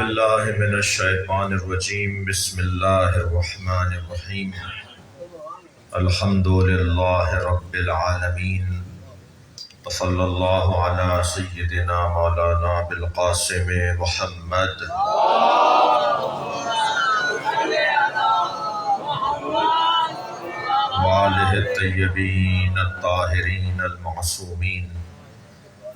باللہ من الشیطان الرجیم بسم اللہ الرحمن الرحیم الحمد للہ رب العالمین وصلی اللہ علی سیدنا مولانا بالقاسم محمد وآلہ الطیبین الطاہرین المعصومین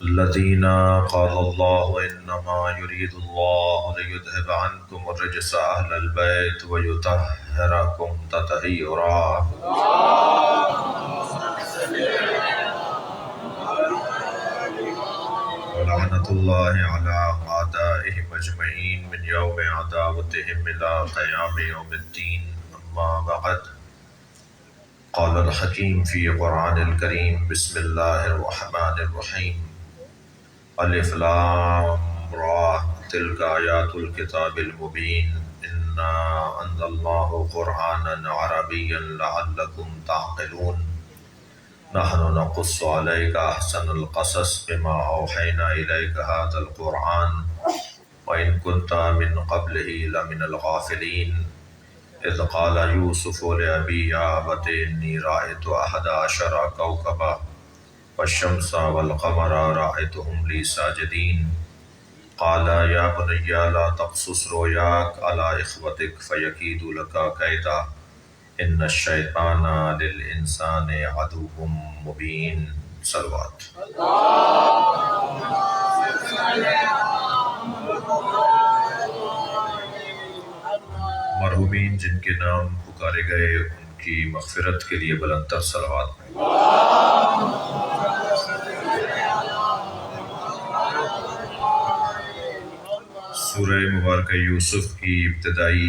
الذين قال الله إنما يريد الله ليذهب عنكم الرجس أهل البيت ويطهركم تطهيرا ولعنة الله على أعدائهم أجمعين من يوم عداوتهم إلى قيام يوم الدين أما بعد قال الحكيم في قرآن الكريم بسم الله الرحمن الرحيم الف لام را تلك آیات الکتاب المبین انا انزلناه قرآنا عربیا لعلکم تعقلون نحن نقص عليك احسن القصص بما اوحينا اليك هذا القرآن وان كنت من قبله لمن الغافلين اذ قال يوسف لأبيه يا أبت إني رأيت 11 كوكبا والشمس والقمر رأيتهم لي ساجدين قال يا بني لا تقصص رؤياك على إخوتك فيكيدوا لك كيدا إن الشيطان للإنسان عدو مبين صلوات مرحومین جن کے نام پکارے گئے ان کی مغفرت کے لیے بلند تر صلوات سورہ مبارکہ یوسف کی ابتدائی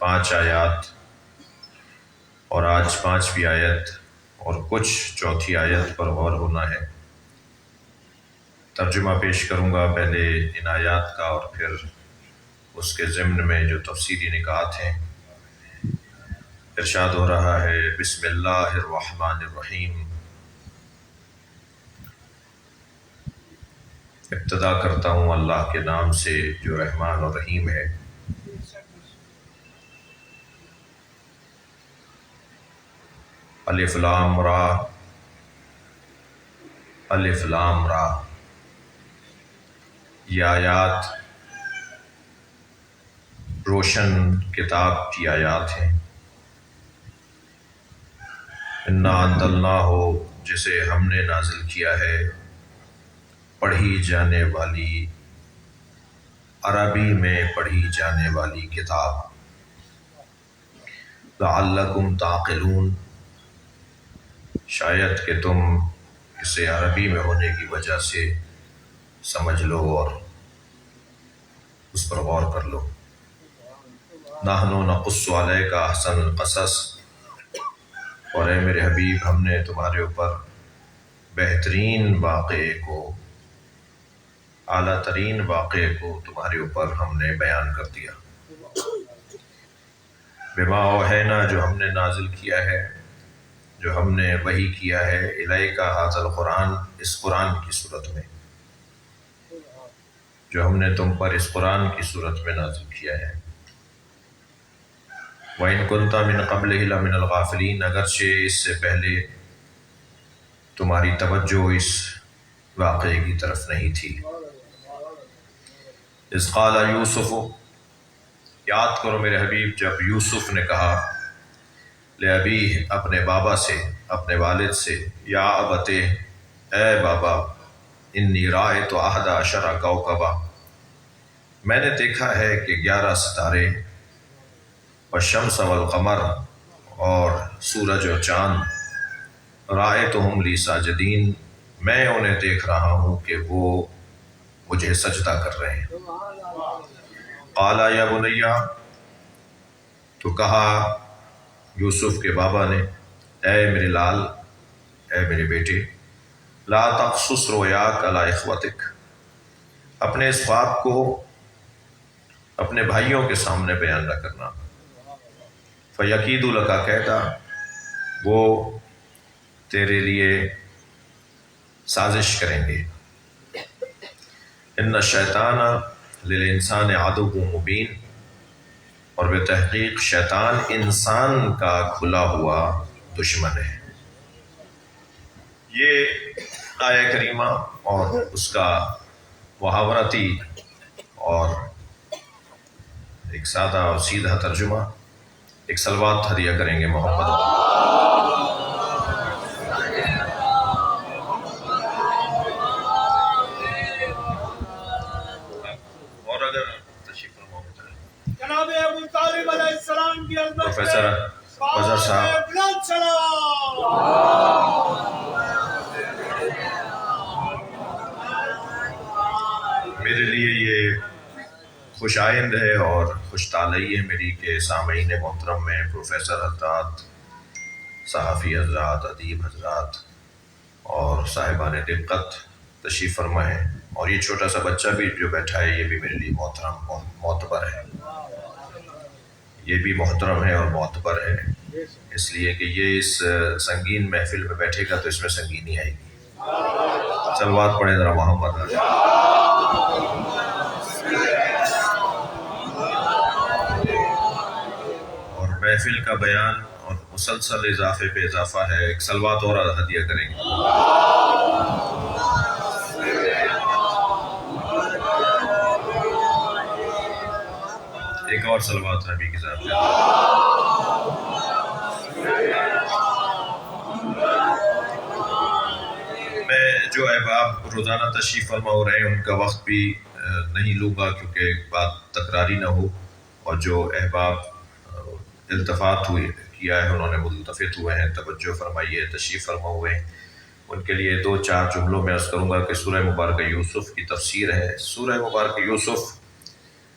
5 آیات اور آج 5ویں آیت اور کچھ چوتھی آیت پر غور ہونا ہے۔ ترجمہ پیش کروں گا پہلے ان آیات کا اور پھر اس کے ضمن میں جو تفصیلی نکات ہیں۔ ارشاد ہو رہا ہے بسم اللہ الرحمن الرحیم۔ ابتدا کرتا ہوں اللہ کے نام سے جو رحمان اور رحیم ہے۔ الف لام را، الف لام را، یہ آیات روشن کتاب کی آیات ہیں۔ انا انزلناہ، جسے ہم نے نازل کیا ہے، پڑھی جانے والی، عربی میں پڑھی جانے والی کتاب، لعلکم تعقلون، شاید کہ تم اسے عربی میں ہونے کی وجہ سے سمجھ لو اور اس پر غور کر لو۔ نحن نقص علیک احسن القصص، اور اے میرے حبیب ہم نے تمہارے اوپر بہترین واقعے کو، اعلیٰ ترین واقعے کو تمہارے اوپر ہم نے بیان کر دیا۔ بما اوحینا، جو ہم نے نازل کیا ہے، جو ہم نے وحی کیا ہے، الیک ھذا القرآن، اس قرآن کی صورت میں، جو ہم نے تم پر اس قرآن کی صورت میں نازل کیا ہے۔ وَإِن كُنْتَ مِن قَبْلِهِ لَمِنَ الْغَافِلِينَ، اگرچہ اس سے پہلے تمہاری توجہ اس واقعے کی طرف نہیں تھی۔ اذ قال یوسف، یاد کرو میرے حبیب جب یوسف نے کہا، لأبیہ، اپنے بابا سے، اپنے والد سے، یا ابت، اے بابا، انی رأیت 11 کوکبا، میں نے دیکھا ہے کہ 11 ستارے، والشمس والقمر، اور سورج اور چاند، رأیتہم لی ساجدین، میں انہیں دیکھ رہا ہوں کہ وہ مجھے سجدہ کر رہے ہیں۔ قال یا بنیا، تو کہا یوسف کے بابا نے، اے میرے لال، اے میرے بیٹے، لا تقصص رؤیاک علی اخوتک، اپنے اس خواب کو اپنے بھائیوں کے سامنے بیان نہ کرنا۔ فَيَكِيدُ لَكَ كَيْدًا، وہ تیرے لیے سازش کریں گے۔ ان الشیطان، للانسان عدو مبین، اور بے تحقیق شیطان انسان کا کھلا ہوا دشمن ہے۔ یہ آیہ کریمہ اور اس کا محاورتی اور ایک سادہ اور سیدھا ترجمہ، ایک صلوات ہدیہ کریں گے محمد۔ اور اگر تشریف فرما جناب ابو طالب علیہ السلام کی عظمت پروفیسر فضل صاحب، بلند سلام۔ میرے لیے یہ خوش آئند ہے اور خوش طالعی ہے میری کہ سامعین محترم میں پروفیسر حضرات، صحافی حضرات، ادیب حضرات اور صاحبان دقت تشریف فرما ہے، اور یہ چھوٹا سا بچہ بھی جو بیٹھا ہے یہ بھی میرے لیے محترم معتبر ہے، یہ بھی محترم ہے اور معتبر ہے، اس لیے کہ یہ اس سنگین محفل میں بیٹھے گا تو اس میں سنگینی آئے گی۔ صلوات پڑھیں ذرا محمد علیہ۔ اور محفل کا بیان اور مسلسل اضافے پہ اضافہ ہے، ایک صلوات اور ہدیہ کریں گے۔ ایک اور صلوات نبی کی ذات پہ۔ میں جو احباب روزانہ تشریف فرما ہو رہے ہیں ان کا وقت بھی نہیں لوں گا کیونکہ بات تکراری نہ ہو، اور جو احباب التفات کیا ہے انہوں نے ملتفت ہوئے ہیں، توجہ فرمائیے، تشریف فرما ہوئے ہیں، ان کے لیے دو چار جملوں میں عرض کروں گا کہ سورہ مبارکہ یوسف کی تفسیر ہے۔ سورہ مبارکہ یوسف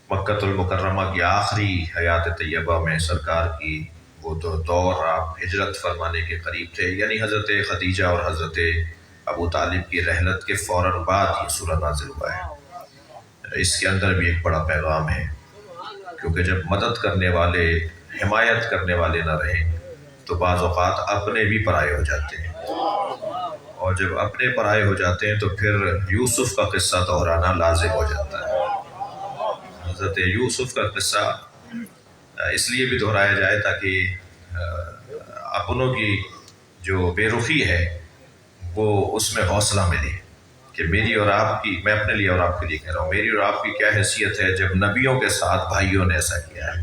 مکہ المکرمہ کی آخری حیات طیبہ میں سرکار کی وہ دور آپ ہجرت فرمانے کے قریب تھے، یعنی حضرت خدیجہ اور حضرت ابو طالب کی رحلت کے فوراً بعد یہ سورہ نازل ہوا ہے۔ اس کے اندر بھی ایک بڑا پیغام ہے، کیونکہ جب مدد کرنے والے، حمایت کرنے والے نہ رہیں تو بعض اوقات اپنے بھی پرائے ہو جاتے ہیں، اور جب اپنے پرائے ہو جاتے ہیں تو پھر یوسف کا قصہ دہرانا لازم ہو جاتا ہے۔ حضرت یوسف کا قصہ اس لیے بھی دہرایا جائے تاکہ اپنوں کی جو بے رخی ہے وہ اس میں حوصلہ ملے کہ میری اور آپ کی، میں اپنے لیے اور آپ کے لیے کہہ رہا ہوں، میری اور آپ کی کیا حیثیت ہے جب نبیوں کے ساتھ بھائیوں نے ایسا کیا ہے۔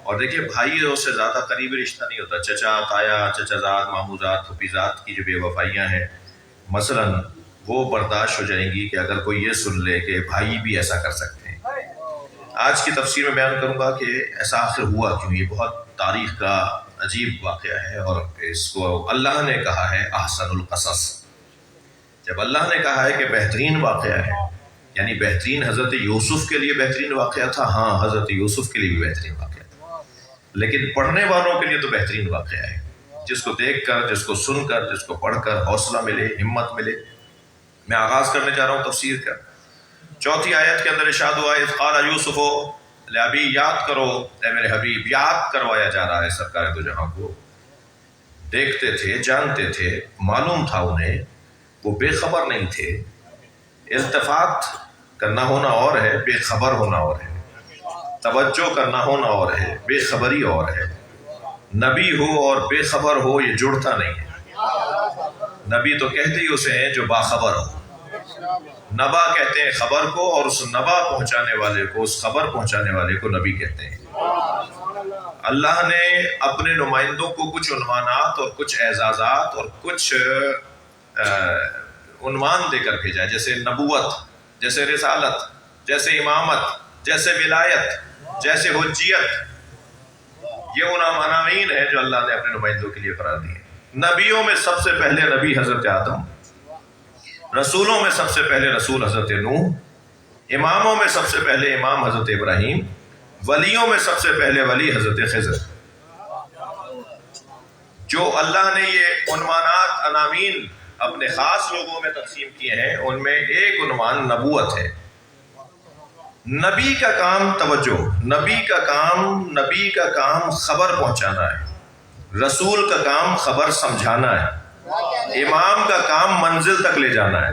اور دیکھیے بھائی سے زیادہ قریبی رشتہ نہیں ہوتا، چچا، تایا، چچا زاد، مامو زاد، پھوپھی زاد کی جو بے وفائیاں ہیں مثلاً وہ برداشت ہو جائیں گی کہ اگر کوئی یہ سن لے کہ بھائی بھی ایسا کر سکتے ہیں۔ آج کی تفسیر میں بیان کروں گا کہ ایسا آخر ہوا کیوں، یہ بہت تاریخ کا عجیب واقعہ ہے، اور اس کو اللہ نے کہا ہے احسن القصص۔ جب اللہ نے کہا ہے کہ بہترین واقعہ ہے، یعنی بہترین حضرت یوسف کے لیے بہترین واقعہ تھا، ہاں حضرت یوسف کے لیے بھی بہترین واقعہ تھا، لیکن پڑھنے والوں کے لیے تو بہترین واقعہ ہے، جس کو دیکھ کر، جس کو سن کر، جس کو پڑھ کر حوصلہ ملے، ہمت ملے۔ میں آغاز کرنے جا رہا ہوں تفسیر کا۔ چوتھی آیت کے اندر ارشاد ہوا اذ قال یوسف لابی، یاد کرو اے میرے حبیب، یاد کروایا جا رہا ہے سرکار دو جہاں کو۔ دیکھتے تھے، جانتے تھے، معلوم تھا انہیں، وہ بے خبر نہیں تھے۔ التفات کرنا ہونا اور ہے، بے خبر ہونا اور ہے، توجہ کرنا ہونا اور ہے، بے خبری اور ہے۔ نبی ہو اور بے خبر ہو یہ جڑتا نہیں ہے۔ نبی تو کہتے ہی اسے ہیں جو باخبر ہو، نبا کہتے ہیں خبر کو، اور اس نبا پہنچانے والے کو، اس خبر پہنچانے والے کو نبی کہتے ہیں۔ اللہ نے اپنے نمائندوں کو کچھ عنوانات اور کچھ اعزازات اور کچھ عنوان دے کر بھیجا، جیسے نبوت، جیسے رسالت، جیسے امامت، جیسے ولایت، جیسے حجیت۔ یہ عناوین ہیں جو اللہ نے اپنے نمائندوں کے لیے قرار دیے۔ نبیوں میں سب سے پہلے نبی حضرت آدم، رسولوں میں سب سے پہلے رسول حضرت نوح، اماموں میں سب سے پہلے امام حضرت ابراہیم، ولیوں میں سب سے پہلے ولی حضرت خضر۔ جو اللہ نے یہ عنوانات، عناوین اپنے خاص لوگوں میں تقسیم کیے ہیں، ان میں ایک عنوان نبوت ہے۔ نبی کا کام توجہ، نبی کا کام خبر پہنچانا ہے، رسول کا کام خبر سمجھانا ہے، امام کا کام منزل تک لے جانا ہے۔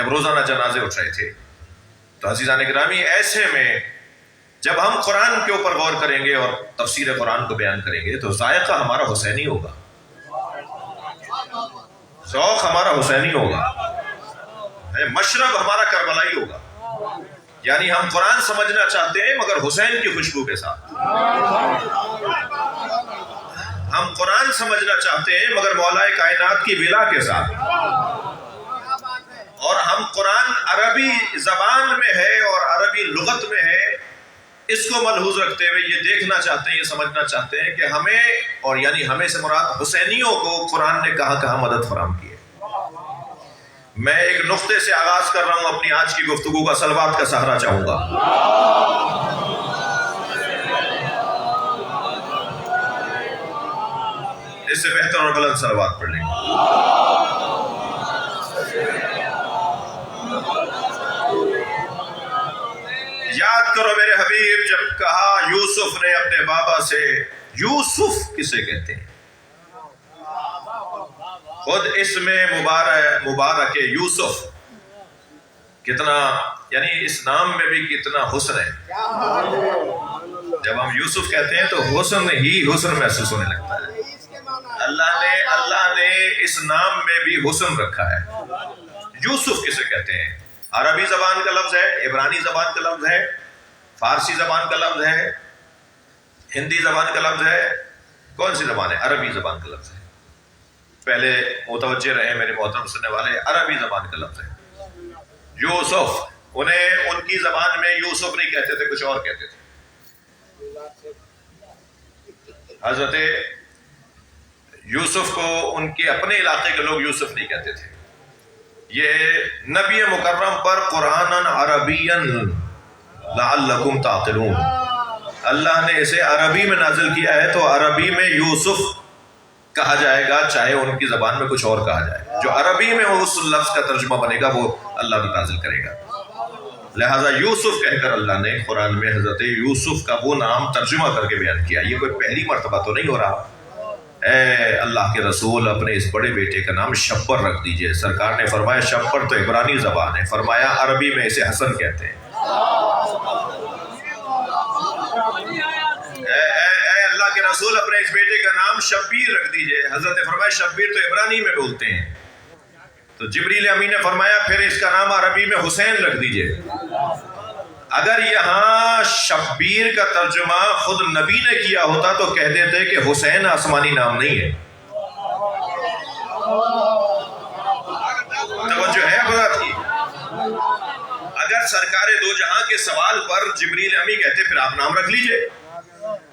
جب روزانہ جنازے اٹھ رہے تھے. تو عزیزان گرامی ایسے میں جب ہم قرآن کے اوپر غور کریں گے اور تفسیر قرآن کو بیان کریں گے تو ذائقہ ہمارا حسینی ہوگا، ذوق ہمارا حسینی ہوگا، مشرب ہمارا کربلائی ہوگا. یعنی ہم قرآن سمجھنا چاہتے ہیں مگر حسین کی خوشبو کے ساتھ. ہم قرآن سمجھنا چاہتے ہیں مگر مولا کائنات کی ولا کے ساتھ. اور ہم قرآن عربی زبان میں ہے اور عربی لغت میں ہے، اس کو ملحوظ رکھتے ہوئے یہ دیکھنا چاہتے ہیں، یہ سمجھنا چاہتے ہیں کہ ہمیں، اور یعنی ہمیں سے مراد حسینیوں کو قرآن نے کہاں کہاں مدد فراہم کی ہے. میں ایک نقطے سے آغاز کر رہا ہوں اپنی آج کی گفتگو کا، صلوات کا سہارا چاہوں گا. اس سے بہتر اور بلند صلوات پڑھ لیں. یاد کرو میرے حبیب جب کہا یوسف نے اپنے بابا سے، یوسف کسے کہتے ہیں؟ خود اس میں مبارک یوسف، کتنا یعنی اس نام میں بھی کتنا حسن ہے. جب ہم یوسف کہتے ہیں تو حسن ہی حسن محسوس ہونے لگتا ہے. اللہ نے اس نام میں بھی حسن رکھا ہے. یوسف کسے کہتے ہیں؟ عربی زبان کا لفظ ہے، عبرانی زبان کا لفظ ہے، فارسی زبان کا لفظ ہے، ہندی زبان کا لفظ ہے. کون سی زبان ہے؟ عربی زبان کا لفظ ہے. پہلے متوجہ رہے میرے محترم سننے والے، عربی زبان کا لفظ ہے. یوسف، انہیں ان کی زبان میں یوسف نہیں کہتے تھے، کچھ اور کہتے تھے. حضرت یوسف کو ان کے اپنے علاقے کے لوگ یوسف نہیں کہتے تھے. یہ نبی مکرم پر قرآن عربیا لعلکم تعقلون، اللہ نے اسے عربی میں نازل کیا ہے تو عربی میں یوسف کہا جائے گا، چاہے ان کی زبان میں کچھ اور کہا جائے. جو عربی میں اس لفظ کا ترجمہ بنے گا وہ اللہ بھی نازل کرے گا. لہذا یوسف کہہ کر اللہ نے قرآن میں حضرت یوسف کا وہ نام ترجمہ کر کے بیان کیا. یہ کوئی پہلی مرتبہ تو نہیں ہو رہا. اے اللہ کے رسول، اپنے اس بڑے بیٹے کا نام شبر رکھ دیجئے. سرکار نے فرمایا شبر تو عبرانی زبان ہے، فرمایا عربی میں اسے حسن کہتے ہیں. اے اللہ کے رسول، اپنے اس بیٹے کا نام شبیر رکھ دیجئے. حضرت نے فرمایا شبیر تو عبرانی میں بولتے ہیں. تو جبریل امین نے فرمایا پھر اس کا نام عربی میں حسین رکھ دیجئے. اگر یہاں شبیر کا ترجمہ خود نبی نے کیا ہوتا تو کہہ دیتے کہ حسین آسمانی نام نہیں ہے. توجہ ہے حضرات کی؟ اگر سرکار دو جہاں کے سوال پر جبریل امی کہتے پھر آپ نام رکھ لیجئے،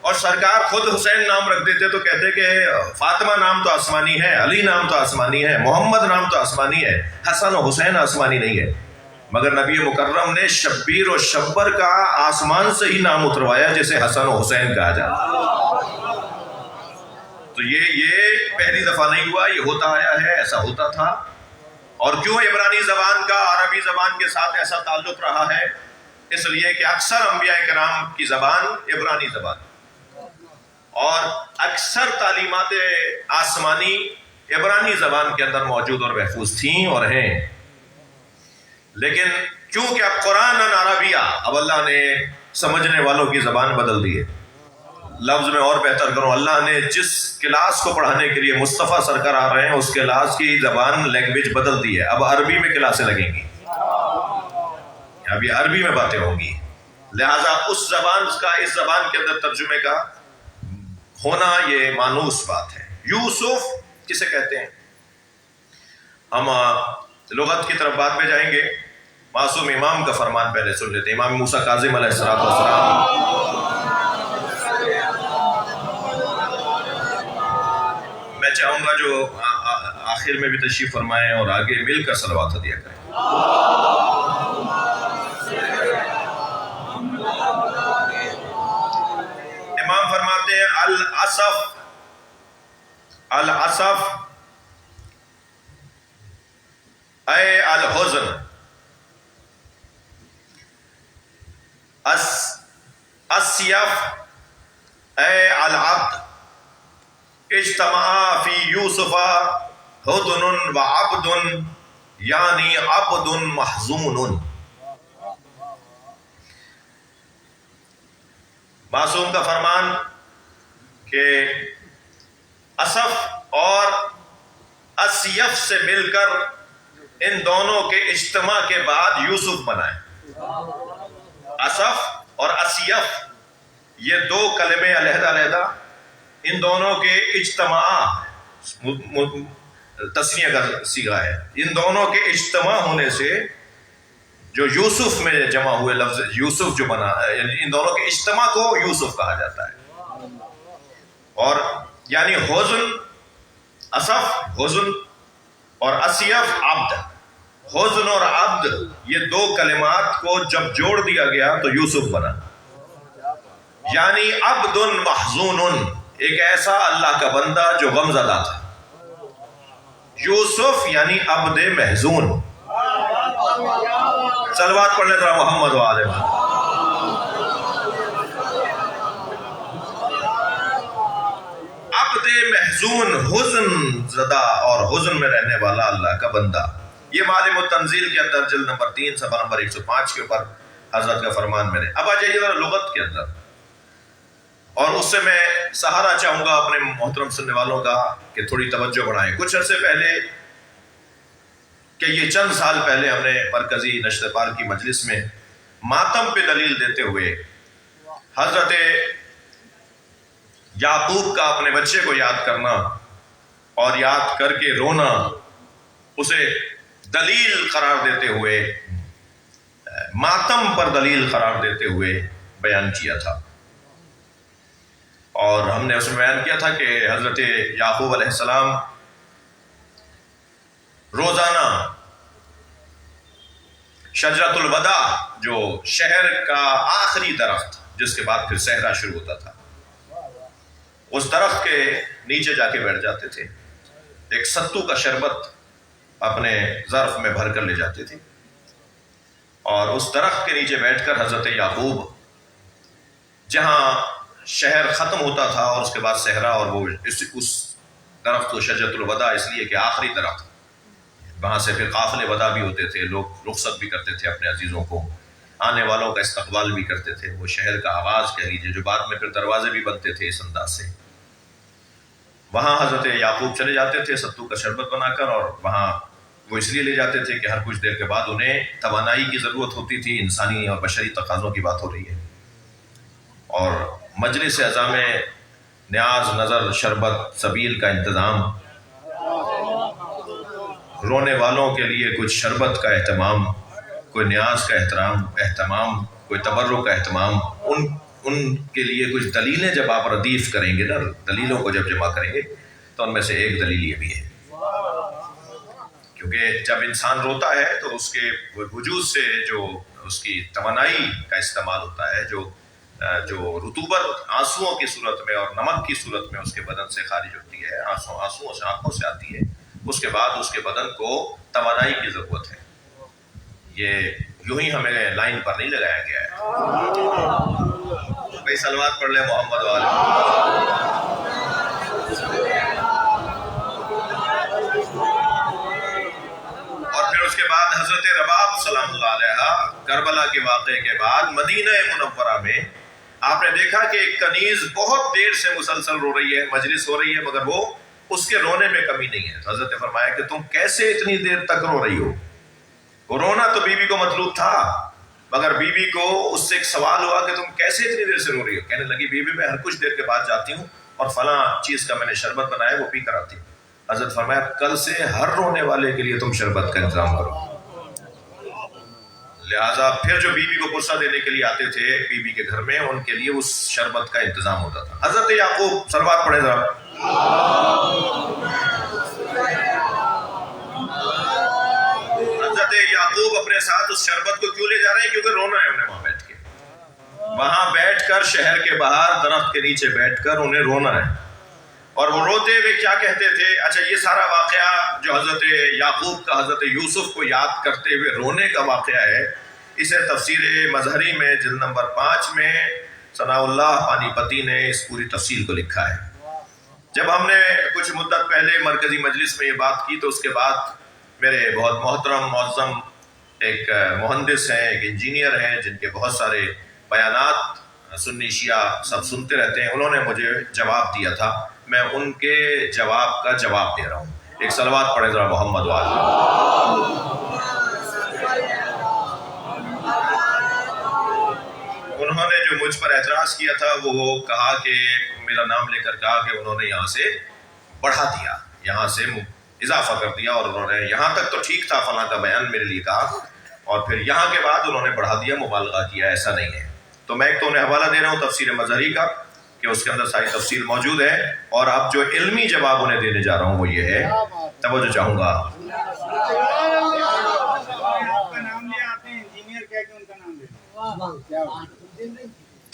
اور سرکار خود حسین نام رکھ دیتے تو کہتے کہ فاطمہ نام تو آسمانی ہے، علی نام تو آسمانی ہے، محمد نام تو آسمانی ہے، حسن و حسین آسمانی نہیں ہے. مگر نبی مکرم نے شبیر و شبر کا آسمان سے ہی نام اتروایا جسے حسن و حسین کہا جاتا. تو یہ پہلی دفعہ نہیں ہوا، یہ ہوتا آیا ہے، ایسا ہوتا تھا. اور کیوں عبرانی زبان کا عربی زبان کے ساتھ ایسا تعلق رہا ہے؟ اس لیے کہ اکثر انبیاء کرام کی زبان عبرانی زبان اور اکثر تعلیمات آسمانی عبرانی زبان کے اندر موجود اور محفوظ تھیں اور ہیں. لیکن کیونکہ اب قرآن عربیہ، اب اللہ نے سمجھنے والوں کی زبان بدل دی ہے. لفظ میں اور بہتر کروں، اللہ نے جس کلاس کو پڑھانے کے لیے مصطفیٰ سرکار آ رہے ہیں اس کلاس کی زبان لینگویج بدل دی ہے. اب عربی میں کلاسیں لگیں گی، ابھی عربی میں باتیں ہوں گی. لہذا اس زبان کا اس زبان کے اندر ترجمے کا ہونا یہ مانوس بات ہے. یوسف کسے کہتے ہیں؟ ہم لغت کی طرف بعد میں جائیں گے. معصوم امام کا فرمان پہلے سن لیتے ہیں. امام موسیٰ کاظم علیہ السلام. میں چاہوں گا جو آخر میں بھی تشریف فرمائیں اور آگے مل کر صلوات ہدیہ کریں. امام فرماتے ہیں الاسف اے الحزن، اسیف اے العبد، اجتمعا فی یوسف ہدن و عبد یعنی عبد محزون. معصوم کا فرمان کہ اسف اور اسیف سے مل کر ان دونوں کے اجتماع کے بعد یوسف بنائے. اسف اور اسیف یہ دو کلمے علیحدہ علیحدہ، ان دونوں کے اجتماع تسنیہ کا صیغہ ہے. ان دونوں کے اجتماع ہونے سے جو یوسف میں جمع ہوئے لفظ یوسف جو بنا، ان دونوں کے اجتماع کو یوسف کہا جاتا ہے. اور یعنی حزن، اسف حزن اور اسیف عبد. حزن اور عبد یہ دو کلمات کو جب جوڑ دیا گیا تو یوسف بنا. یعنی عبد محزون، ایک ایسا اللہ کا بندہ جو غم زدہ تھا. یوسف یعنی عبد محزون. صلوات پڑھنے ذرا محمد و آل محمد. عبد محزون، حزن زدہ اور حزن میں رہنے والا اللہ کا بندہ. یہ معالم التنزیل کے اندر جلد نمبر 3 صفحہ نمبر 105 کے اوپر حضرت کا فرمان میں نے. اب آ جائیے ذرا لغت کے اندر، اور اس سے میں سہارا چاہوں گا اپنے محترم سننے والوں کا کہ تھوڑی توجہ بڑھائیں. کچھ عرصے پہلے کہ یہ چند سال پہلے ہم نے مرکزی نشر پال کی مجلس میں ماتم پہ دلیل دیتے ہوئے حضرت یعقوب کا اپنے بچے کو یاد کرنا اور یاد کر کے رونا، اسے دلیل قرار دیتے ہوئے، ماتم پر دلیل قرار دیتے ہوئے بیان کیا تھا. اور ہم نے اس میں بیان کیا تھا کہ حضرت یعقوب علیہ السلام روزانہ شجرۃ الوداع، جو شہر کا آخری درخت جس کے بعد پھر صحرا شروع ہوتا تھا، اس درخت کے نیچے جا کے بیٹھ جاتے تھے. ایک ستو کا شربت اپنے ظرف میں بھر کر لے جاتے تھے، اور اس درخت کے نیچے بیٹھ کر حضرت یعقوب، جہاں شہر ختم ہوتا تھا اور اس کے بعد صحرا، اور وہ اس درخت کو شجرۃ الوداع اس لیے کہ آخری درخت، وہاں سے پھر قافلے ودا بھی ہوتے تھے، لوگ رخصت بھی کرتے تھے اپنے عزیزوں کو، آنے والوں کا استقبال بھی کرتے تھے. وہ شہر کا آواز کہہ لیجیے، جو بعد میں پھر دروازے بھی بنتے تھے اس انداز سے. وہاں حضرت یعقوب چلے جاتے تھے ستو کا شربت بنا کر، اور وہاں وہ اس لیے لے جاتے تھے کہ ہر کچھ دیر کے بعد انہیں توانائی کی ضرورت ہوتی تھی. انسانی اور بشری تقاضوں کی بات ہو رہی ہے، اور مجلس اعظام نیاز، نظر، شربت، سبیل کا انتظام، رونے والوں کے لیے کچھ شربت کا اہتمام، کوئی نیاز کا اہتمام، کوئی تبرک کا اہتمام، ان کے لیے کچھ دلیلیں جب آپ ردیف کریں گے نا، دلیلوں کو جب جمع کریں گے تو ان میں سے ایک دلیل یہ بھی ہے، کیونکہ جب انسان روتا ہے تو اس کے وجود سے جو اس کی توانائی کا استعمال ہوتا ہے، جو رطوبت آنسوؤں کی صورت میں اور نمک کی صورت میں اس کے بدن سے خارج ہوتی ہے، آنسوؤں سے آنکھوں سے آتی ہے، اس کے بعد اس کے بدن کو توانائی کی ضرورت ہے. یہ یوں ہی ہمیں لائن پر نہیں لگایا گیا ہے. بھائی صلوات پڑھ لیں محمد والے. اور پھر اس کے بعد حضرت رباب سلام اللہ علیہ کربلا کے واقعے کے بعد مدینہ منورہ میں آپ نے دیکھا کہ ایک کنیز بہت دیر سے مسلسل رو رہی ہے، مجلس ہو رہی ہے، مگر وہ اس کے رونے میں کمی نہیں ہے. حضرت نے فرمایا کہ تم کیسے اتنی دیر تک رو رہی ہو؟ وہ رونا تو بیوی کو مطلوب تھا، مگر بیوی کو اس سے ایک سوال ہوا کہ تم کیسے اتنی دیر سے رو رہی ہو؟ کہنے لگی بیوی میں ہر کچھ دیر کے بعد جاتی ہوں اور فلاں چیز کا میں نے شربت بنایا وہ پی کر آتی ہوں. حضرت فرمایا کل سے ہر رونے والے کے لیے تم شربت کا انتظام کرو. لہٰذا پھر جو بیوی کو غصہ دینے کے لیے آتے تھے بیوی کے گھر میں، ان کے لیے اس شربت کا انتظام ہوتا تھا. حضرت یعقوب، صلوات پڑھیں ذرا. حضرت یعقوب اپنے ساتھ اس شربت کو کیوں لے جا رہے ہیں؟ کیونکہ رونا ہے انہیں وہاں بیٹھ کر شہر کے باہر درخت کے نیچے بیٹھ کر انہیں رونا ہے. اور وہ روتے ہوئے کیا کہتے تھے؟ اچھا، یہ سارا واقعہ جو حضرت یعقوب کا حضرت یوسف کو یاد کرتے ہوئے رونے کا واقعہ ہے، اسے تفسیر مظہری میں جلد نمبر 5 میں ثناء اللہ پانی پتی نے اس پوری تفصیل کو لکھا ہے. جب ہم نے کچھ مدت پہلے مرکزی مجلس میں یہ بات کی تو اس کے بعد میرے بہت محترم معظم ایک مہندس ہیں، ایک انجینئر ہیں، جن کے بہت سارے بیانات سنی شیعہ سب سنتے رہتے ہیں، انہوں نے مجھے جواب دیا تھا، میں ان کے جواب کا جواب دے رہا ہوں۔ ایک صلوات پڑھیں ذرا محمد والے۔ انہوں نے جو مجھ پر اعتراض کیا تھا وہ کہا کہ میرا نام لے کر کہا کہ انہوں نے یہاں سے بڑھا دیا، یہاں سے اضافہ کر دیا، اور انہوں نے یہاں تک تو ٹھیک تھا فلاں کا بیان میرے لیے کہا، اور پھر یہاں کے بعد انہوں نے بڑھا دیا، مبالغہ کیا، ایسا نہیں ہے۔ تو میں ایک تو انہیں حوالہ دے رہا ہوں تفسیر مظہری کا کہ اس کے اندر ساری تفصیل موجود ہے، اور اب جو علمی جواب انہیں دینے جا رہا ہوں وہ یہ ہے، توجہ چاہوں گا۔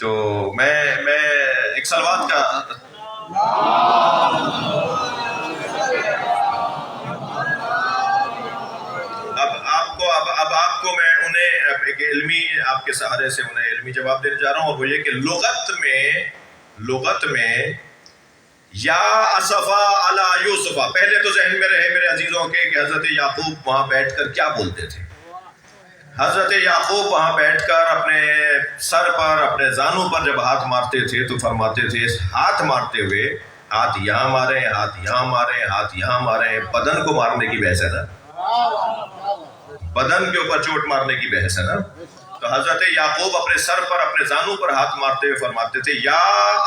تو میں ایک صلوات کا اب آپ کو میں انہیں ایک علمی آپ کے سہارے سے انہیں علمی جواب دینے جا رہا ہوں، اور وہ یہ کہ لغت میں یا اسفا علی یوسفا، پہلے تو ذہن میں رہے میرے عزیزوں کے کہ حضرت یعقوب وہاں بیٹھ کر کیا بولتے تھے۔ حضرت یعقوب وہاں بیٹھ کر اپنے سر پر، اپنے زانوں پر جب ہاتھ مارتے تھے تو فرماتے تھے ہاتھ مارتے ہوئے ہاتھ یہاں مارے، ہاتھ یہاں مارے، ہاتھ یہاں مارے، بدن کو مارنے کی بحث ہے نا، بدن کے اوپر چوٹ مارنے کی بحث ہے نا۔ تو حضرت یعقوب اپنے سر پر، اپنے زانوں پر ہاتھ مارتے ہوئے فرماتے تھے یا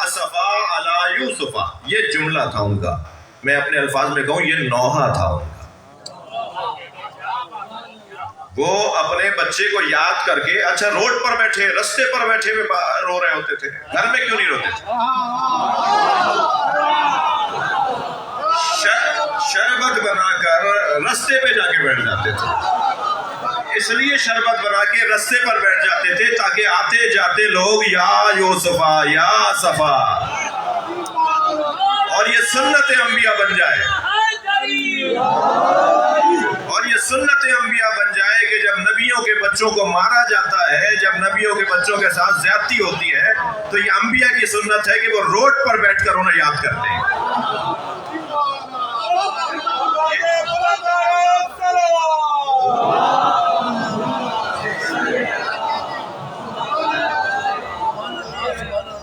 اسفا علی یوسفا، یہ جملہ تھا ان کا، میں اپنے الفاظ میں کہوں یہ نوحہ تھا ان کا۔ وہ اپنے بچے کو یاد کر کے، اچھا روڈ پر بیٹھے، رستے پر بیٹھے ہوئے رو رہے ہوتے تھے، گھر میں کیوں نہیں روتے تھے؟ شربت بنا کر رستے پہ جا کے بیٹھ جاتے تھے، اس لیے شربت بنا کے رستے پر بیٹھ جاتے تھے تاکہ آتے جاتے لوگ یا یوسفا یا صفا، اور یہ سنت انبیاء بن جائے، اور یہ سنت انبیاء بن جائے کہ جب نبیوں کے بچوں کو مارا جاتا ہے، جب نبیوں کے بچوں کے ساتھ زیادتی ہوتی ہے، تو یہ انبیاء کی سنت ہے کہ وہ روڈ پر بیٹھ کر انہیں یاد کرتے ہیں۔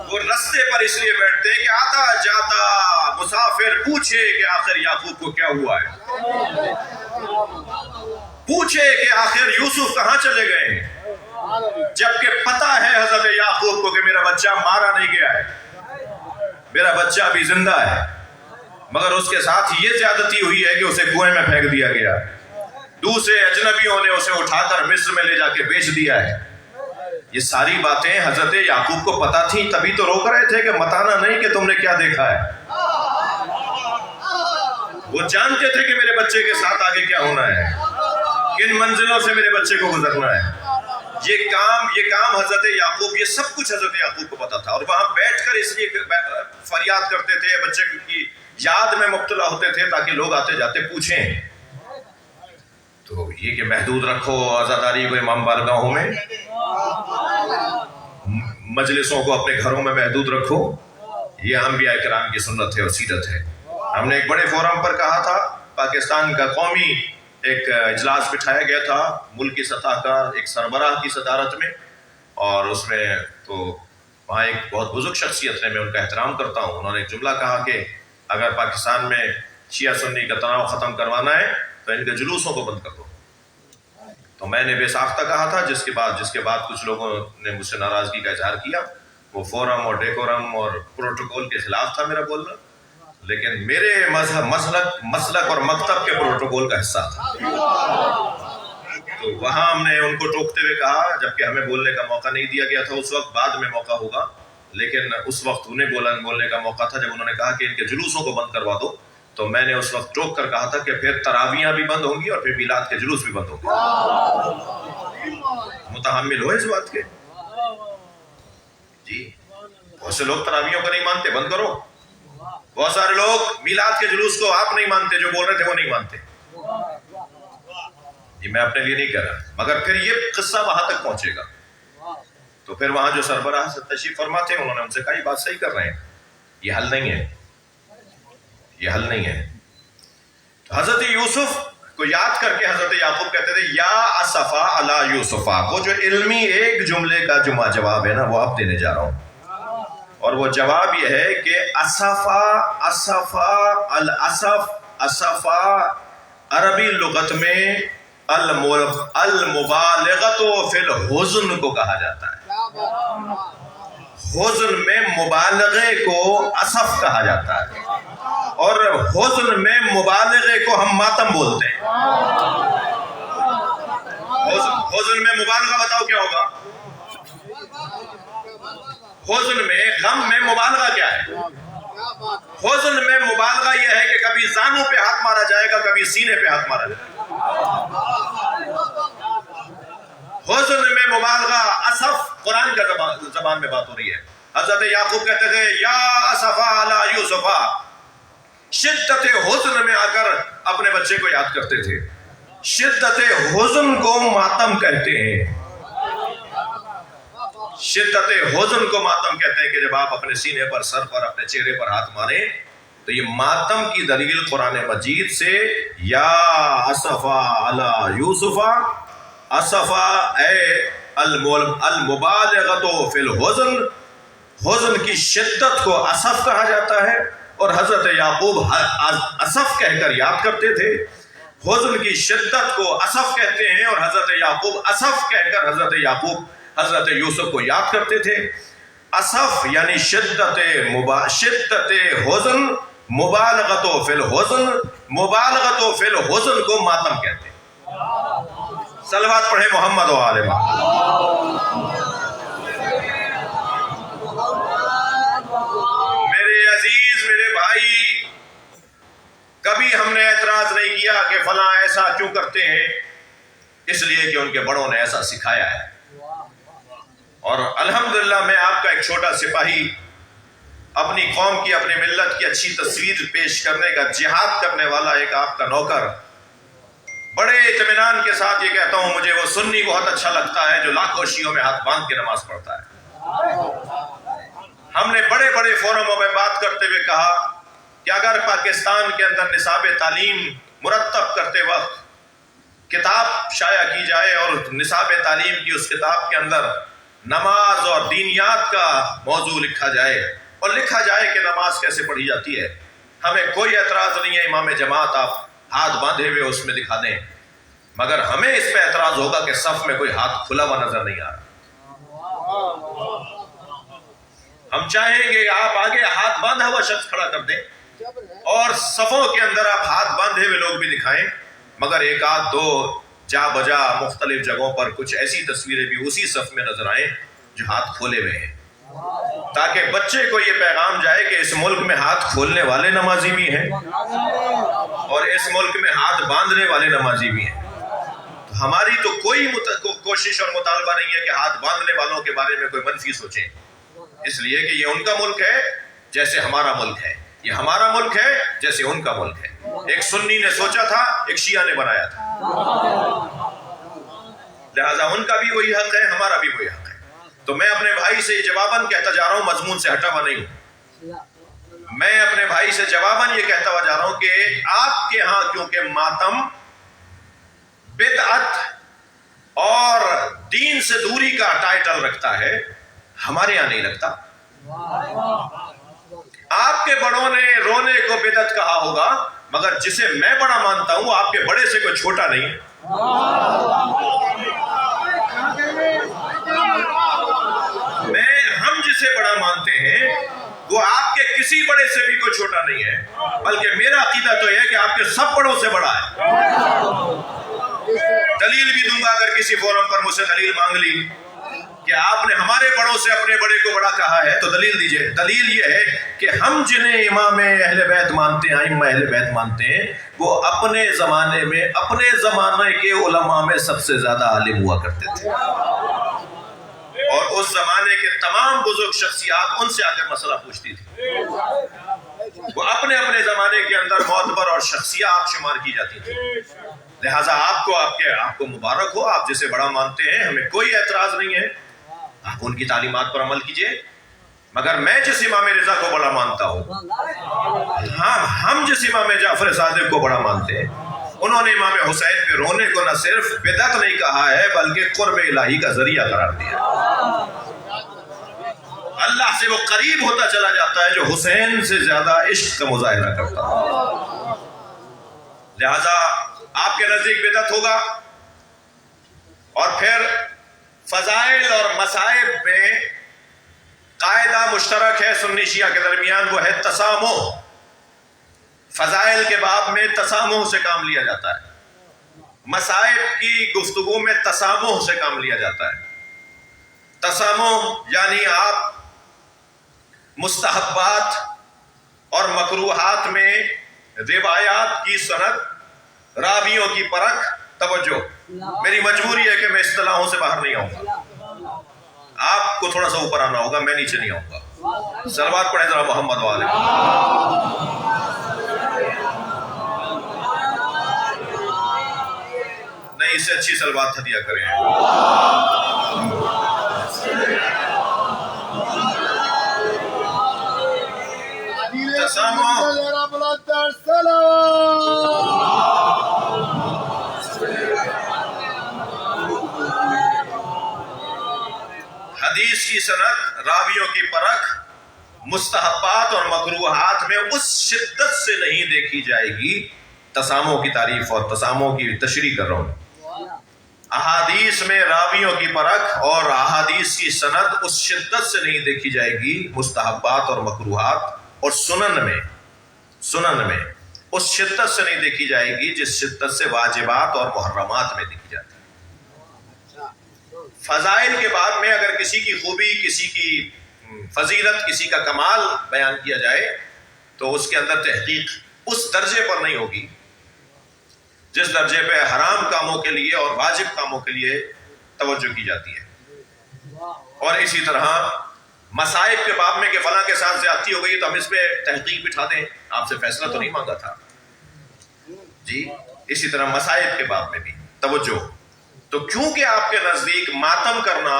وہ رستے پر اس لیے بیٹھتے ہیں کہ آتا جاتا مسافر پوچھے کہ آخر یعقوب کو کیا ہوا ہے، پوچھے کہ آخر یوسف کہاں چلے گئے ہیں، جبکہ پتہ ہے حضرت یعقوب کو کہ میرا بچہ مارا نہیں گیا ہے، میرا بچہ ابھی زندہ ہے، مگر اس کے ساتھ یہ زیادتی ہوئی ہے کہ اسے کنویں میں پھینک دیا گیا، دوسرے اجنبیوں نے اسے اٹھا کر مصر میں لے جا کے بیچ دیا ہے۔ یہ ساری باتیں حضرت یعقوب کو پتہ تھیں، تبھی تو روک رہے تھے کہ متانا نہیں کہ تم نے کیا دیکھا ہے۔ وہ جانتے تھے کہ میرے بچے کے ساتھ آگے کیا ہونا ہے، کن منزلوں سے میرے بچے کو گزرنا ہے۔ یہ کام حضرت یعقوب، یہ سب کچھ حضرت یعقوب کو پتا تھا، اور وہاں بیٹھ کر اس لیے فریاد کرتے تھے، بچے کی یاد میں مبتلا ہوتے تھے تاکہ لوگ آتے جاتے پوچھیں۔ تو یہ کہ محدود رکھو عزاداری کو امام بارگاہوں میں، مجلسوں کو اپنے گھروں میں محدود رکھو، یہ انبیاء کرام کی سنت ہے اور سیرت ہے۔ ہم نے ایک بڑے فورم پر کہا تھا، پاکستان کا قومی ایک اجلاس بٹھایا گیا تھا ملکی سطح کا، ایک سربراہ کی صدارت میں، اور اس میں تو وہاں ایک بہت بزرگ شخصیت ہے، میں ان کا احترام کرتا ہوں، انہوں نے ایک جملہ کہا کہ اگر پاکستان میں شیعہ سنی کا تناؤ ختم کروانا ہے تو ان کے جلوسوں کو بند کر دو۔ تو میں نے بے ساختہ کہا تھا، جس کے بعد کچھ لوگوں نے مجھ سے ناراضگی کا اظہار کیا، وہ فورم اور ڈیکورم اور پروٹوکول کے خلاف تھا میرا بولنا، لیکن میرے مسلک اور مکتب کے پروٹوکول کا حصہ تھا۔ تو وہاں ہم نے ان کو ٹوکتے ہوئے کہا، جبکہ ہمیں بولنے کا موقع نہیں دیا گیا تھا اس وقت، بعد میں موقع ہوگا، لیکن اس وقت انہیں بولنے کا موقع تھا جب انہوں نے کہا کہ ان کے جلوسوں کو بند کروا دو، تو میں نے اس وقت ٹوک کر کہا تھا کہ پھر تراویحاں بھی بند ہوں گی اور پھر میلاد کے جلوس بھی بند ہوں گے۔ متحمل ہو اس بات کے؟ جی بہت سے لوگ تراویحوں کو نہیں مانتے، بند کرو۔ بہت سارے لوگ میلاد کے جلوس کو آپ نہیں مانتے، جو بول رہے تھے وہ نہیں مانتے۔ یہ میں اپنے لیے نہیں کہہ رہا، مگر پھر یہ قصہ وہاں تک پہنچے گا، تو پھر وہاں جو سربراہ تشریف فرما تھے انہوں نے ان سے کہا یہ بات صحیح کر رہے ہیں، یہ حل نہیں ہے، یہ حل نہیں ہے۔ تو حضرت یوسف کو یاد کر کے حضرت یعقوب کہتے تھے یا اسفا علی یوسفا. وہ جو علمی ایک جملے کا جواب ہے نا وہ اب دینے جا رہا ہوں، اور وہ جواب یہ ہے کہ اسفا عربی لغت میں المبالغۃ فی الحزن کو کہا جاتا ہے. حزن میں مبالغے کو اسف کہا جاتا ہے، اور حزن میں مبالغے کو ہم ماتم بولتے ہیں. حزن میں مبالغہ بتاؤ کیا ہوگا؟ حزن میں غم میں مبالغہ کیا ہے؟ حزن میں مبالغہ یہ ہے کہ کبھی زانوں پہ ہاتھ مارا جائے گا، کبھی سینے پہ ہاتھ مارا جائے گا. حزن میں مبالغہ اسف قرآن کا زبان میں بات ہو رہی ہے. حضرت یعقوب کہتے تھے یا اسفا علی یوسفا، شدت حزن میں آ کر اپنے بچے کو یاد کرتے تھے. شدت حزن کو ماتم کہتے ہیں. شدت حزن کو ماتم کہتے ہیں کہ جب آپ اپنے سینے پر، سر پر، اپنے چہرے پر ہاتھ ماریں تو یہ ماتم کی دلیل قرآن مجید سے یا اسفا علی یوسفا، اسفا اے المبالغۃ فی الحزن، حزن کی شدت کو اسف کہا جاتا ہے. اور حضرت یعقوب اسف کہہ کر یاد کرتے تھے. حزن کی شدت کو اسف کہتے ہیں، اور حضرت یعقوب اسف کہہ کر حضرت یوسف کو یاد کرتے تھے. اسف یعنی شدت حزن، مبالغۃ فی الحزن، مبالغۃ فی الحزن کو ماتم کہتے ہیں. صلوات پڑھے محمد و آل محمد. میرے عزیز، میرے بھائی، کبھی ہم نے اعتراض نہیں کیا کہ فلاں ایسا کیوں کرتے ہیں، اس لیے کہ ان کے بڑوں نے ایسا سکھایا ہے. اور الحمدللہ میں آپ کا ایک چھوٹا سپاہی اپنی قوم کی، اپنی ملت کی اچھی تصویر پیش کرنے کا، جہاد کرنے والا ایک آپ کا نوکر، بڑے اطمینان کے ساتھ یہ کہتا ہوں مجھے وہ سنی بہت اچھا لگتا ہے جو لاکھوں شیعوں میں ہاتھ باندھ کے نماز پڑھتا ہے. ہم نے بڑے بڑے فورموں میں بات کرتے ہوئے کہا کہ اگر پاکستان کے اندر نصاب تعلیم مرتب کرتے وقت کتاب شائع کی جائے اور نصاب تعلیم کی اس کتاب کے اندر نماز اور دینیات کا موضوع لکھا جائے، اور لکھا جائے کہ نماز کیسے پڑھی جاتی ہے، ہمیں کوئی اعتراض نہیں ہے. امام جماعت آپ ہاتھ باندھے ہوئے اس میں دکھا دیں، مگر ہمیں اس پہ اعتراض ہوگا کہ صف میں کوئی ہاتھ کھلا ہوا نظر نہیں آ رہا. ہم چاہیں گے آپ آگے ہاتھ باندھا ہوا شخص کھڑا کر دیں اور صفوں کے اندر آپ ہاتھ باندھے ہوئے لوگ بھی دکھائیں، مگر ایک آدھ دو جا بجا مختلف جگہوں پر کچھ ایسی تصویریں بھی اسی صف میں نظر آئیں جو ہاتھ کھولے ہوئے ہیں، تاکہ بچے کو یہ پیغام جائے کہ اس ملک میں ہاتھ کھولنے والے نمازی بھی ہیں اور اس ملک میں ہاتھ باندھنے والے نمازی بھی ہیں. تو ہماری تو کوئی کوشش اور مطالبہ نہیں ہے کہ ہاتھ باندھنے والوں کے بارے میں کوئی منفی سوچیں، اس لیے کہ یہ ان کا ملک ہے جیسے ہمارا ملک ہے، یہ ہمارا ملک ہے جیسے ان کا ملک ہے. ایک سنی نے سوچا تھا، ایک شیعہ نے بنایا تھا، لہذا ان کا بھی وہی حق ہے، ہمارا بھی وہی حق ہے. تو میں اپنے بھائی سے جواباً کہتا جا رہا ہوں، مضمون سے ہٹا ہوا نہیں ہوں. میں اپنے بھائی سے جواباً یہ کہتا ہوا جا رہا ہوں کہ آپ کے ہاں کیونکہ ماتم بدعت اور دین سے دوری کا ٹائٹل رکھتا ہے، ہمارے یہاں نہیں لگتا. آپ کے بڑوں نے رونے کو بدعت کہا ہوگا، مگر جسے میں بڑا مانتا ہوں آپ کے بڑے سے کوئی چھوٹا نہیں ہے. ہم جسے بڑا مانتے ہیں وہ آپ کے کسی بڑے سے بھی کوئی چھوٹا نہیں ہے، بلکہ میرا عقیدہ تو یہ ہے کہ آپ کے سب بڑوں سے بڑا ہے. دلیل بھی دوں گا، اگر کسی فورم پر مجھ سے دلیل مانگ لی کہ آپ نے ہمارے بڑوں سے اپنے بڑے کو بڑا کہا ہے تو دلیل دیجئے. دلیل یہ ہے کہ ہم جنہیں امام اہل بیت مانتے ہیں، ائمہ اہل بیت مانتے ہیں، وہ اپنے زمانے میں اپنے زمانے کے علماء میں سب سے زیادہ عالم ہوا کرتے تھے، اور اس زمانے کے تمام بزرگ شخصیات ان سے آ کر مسئلہ پوچھتی تھی. وہ اپنے اپنے زمانے کے اندر معتبر اور شخصیات شمار کی جاتی تھی. لہٰذا آپ کو مبارک ہو، آپ جسے بڑا مانتے ہیں، ہمیں کوئی اعتراض نہیں ہے، آپ ان کی تعلیمات پر عمل کیجئے. مگر میں جس امام رضا کو بڑا مانتا ہوں، ہم جس امام جعفر صادق کو بڑا مانتے ہیں، انہوں نے امام حسین پہ رونے کو نہ صرف بدعت نہیں کہا ہے بلکہ قرب الہی کا ذریعہ قرار دیا۔ اللہ سے وہ قریب ہوتا چلا جاتا ہے جو حسین سے زیادہ عشق کا مظاہرہ کرتا ہے۔ لہذا آپ کے نزدیک بدعت ہوگا، اور پھر فضائل اور مصائب میں قاعدہ مشترک ہے سنی شیعہ کے درمیان، وہ ہے تسامح۔ فضائل کے باب میں تسامح سے کام لیا جاتا ہے، مصائب کی گفتگو میں تسامح سے کام لیا جاتا ہے۔ تسامح یعنی آپ مستحبات اور مکروہات میں روایات کی سند، راویوں کی پرکھ، توجہ۔ میری مجبوری ہے کہ میں اصطلاحوں سے باہر نہیں آؤں گا، آپ کو تھوڑا سا اوپر آنا ہوگا، میں نیچے نہیں آؤں گا۔ صلوات پڑھیں ذرا محمد والے۔ نہیں، اس سے اچھی صلوات ہدیہ کریں۔ تسامح حدیث کی سند، راویوں کی پرکھ، مستحبات اور مکروہات میں اس شدت سے نہیں دیکھی جائے گی۔ تسامح کی تعریف اور تسامح کی تشریح کر رہا ہوں۔ احادیث میں راویوں کی پرکھ اور احادیث کی سند اس شدت سے نہیں دیکھی جائے گی، مستحبات اور مکروہات، اور سنن میں اس شدت سے نہیں دیکھی جائے گی جس شدت سے واجبات اور محرمات میں دیکھی جاتی ہے۔ فضائل کے بعد میں اگر کسی کی خوبی، کسی کی فضیلت، کسی کا کمال بیان کیا جائے تو اس کے اندر تحقیق اس درجے پر نہیں ہوگی جس درجے پہ حرام کاموں کے لیے اور واجب کاموں کے لیے توجہ کی جاتی ہے۔ اور اسی طرح مصائب کے باب میں کہ فلاں کے ساتھ زیادتی ہو گئی تو ہم اس پہ تحقیق بٹھا دیں، آپ سے فیصلہ تو نہیں مانگا تھا جی۔ اسی طرح مصائب کے باب میں بھی توجہ۔ تو کیونکہ آپ کے نزدیک ماتم کرنا،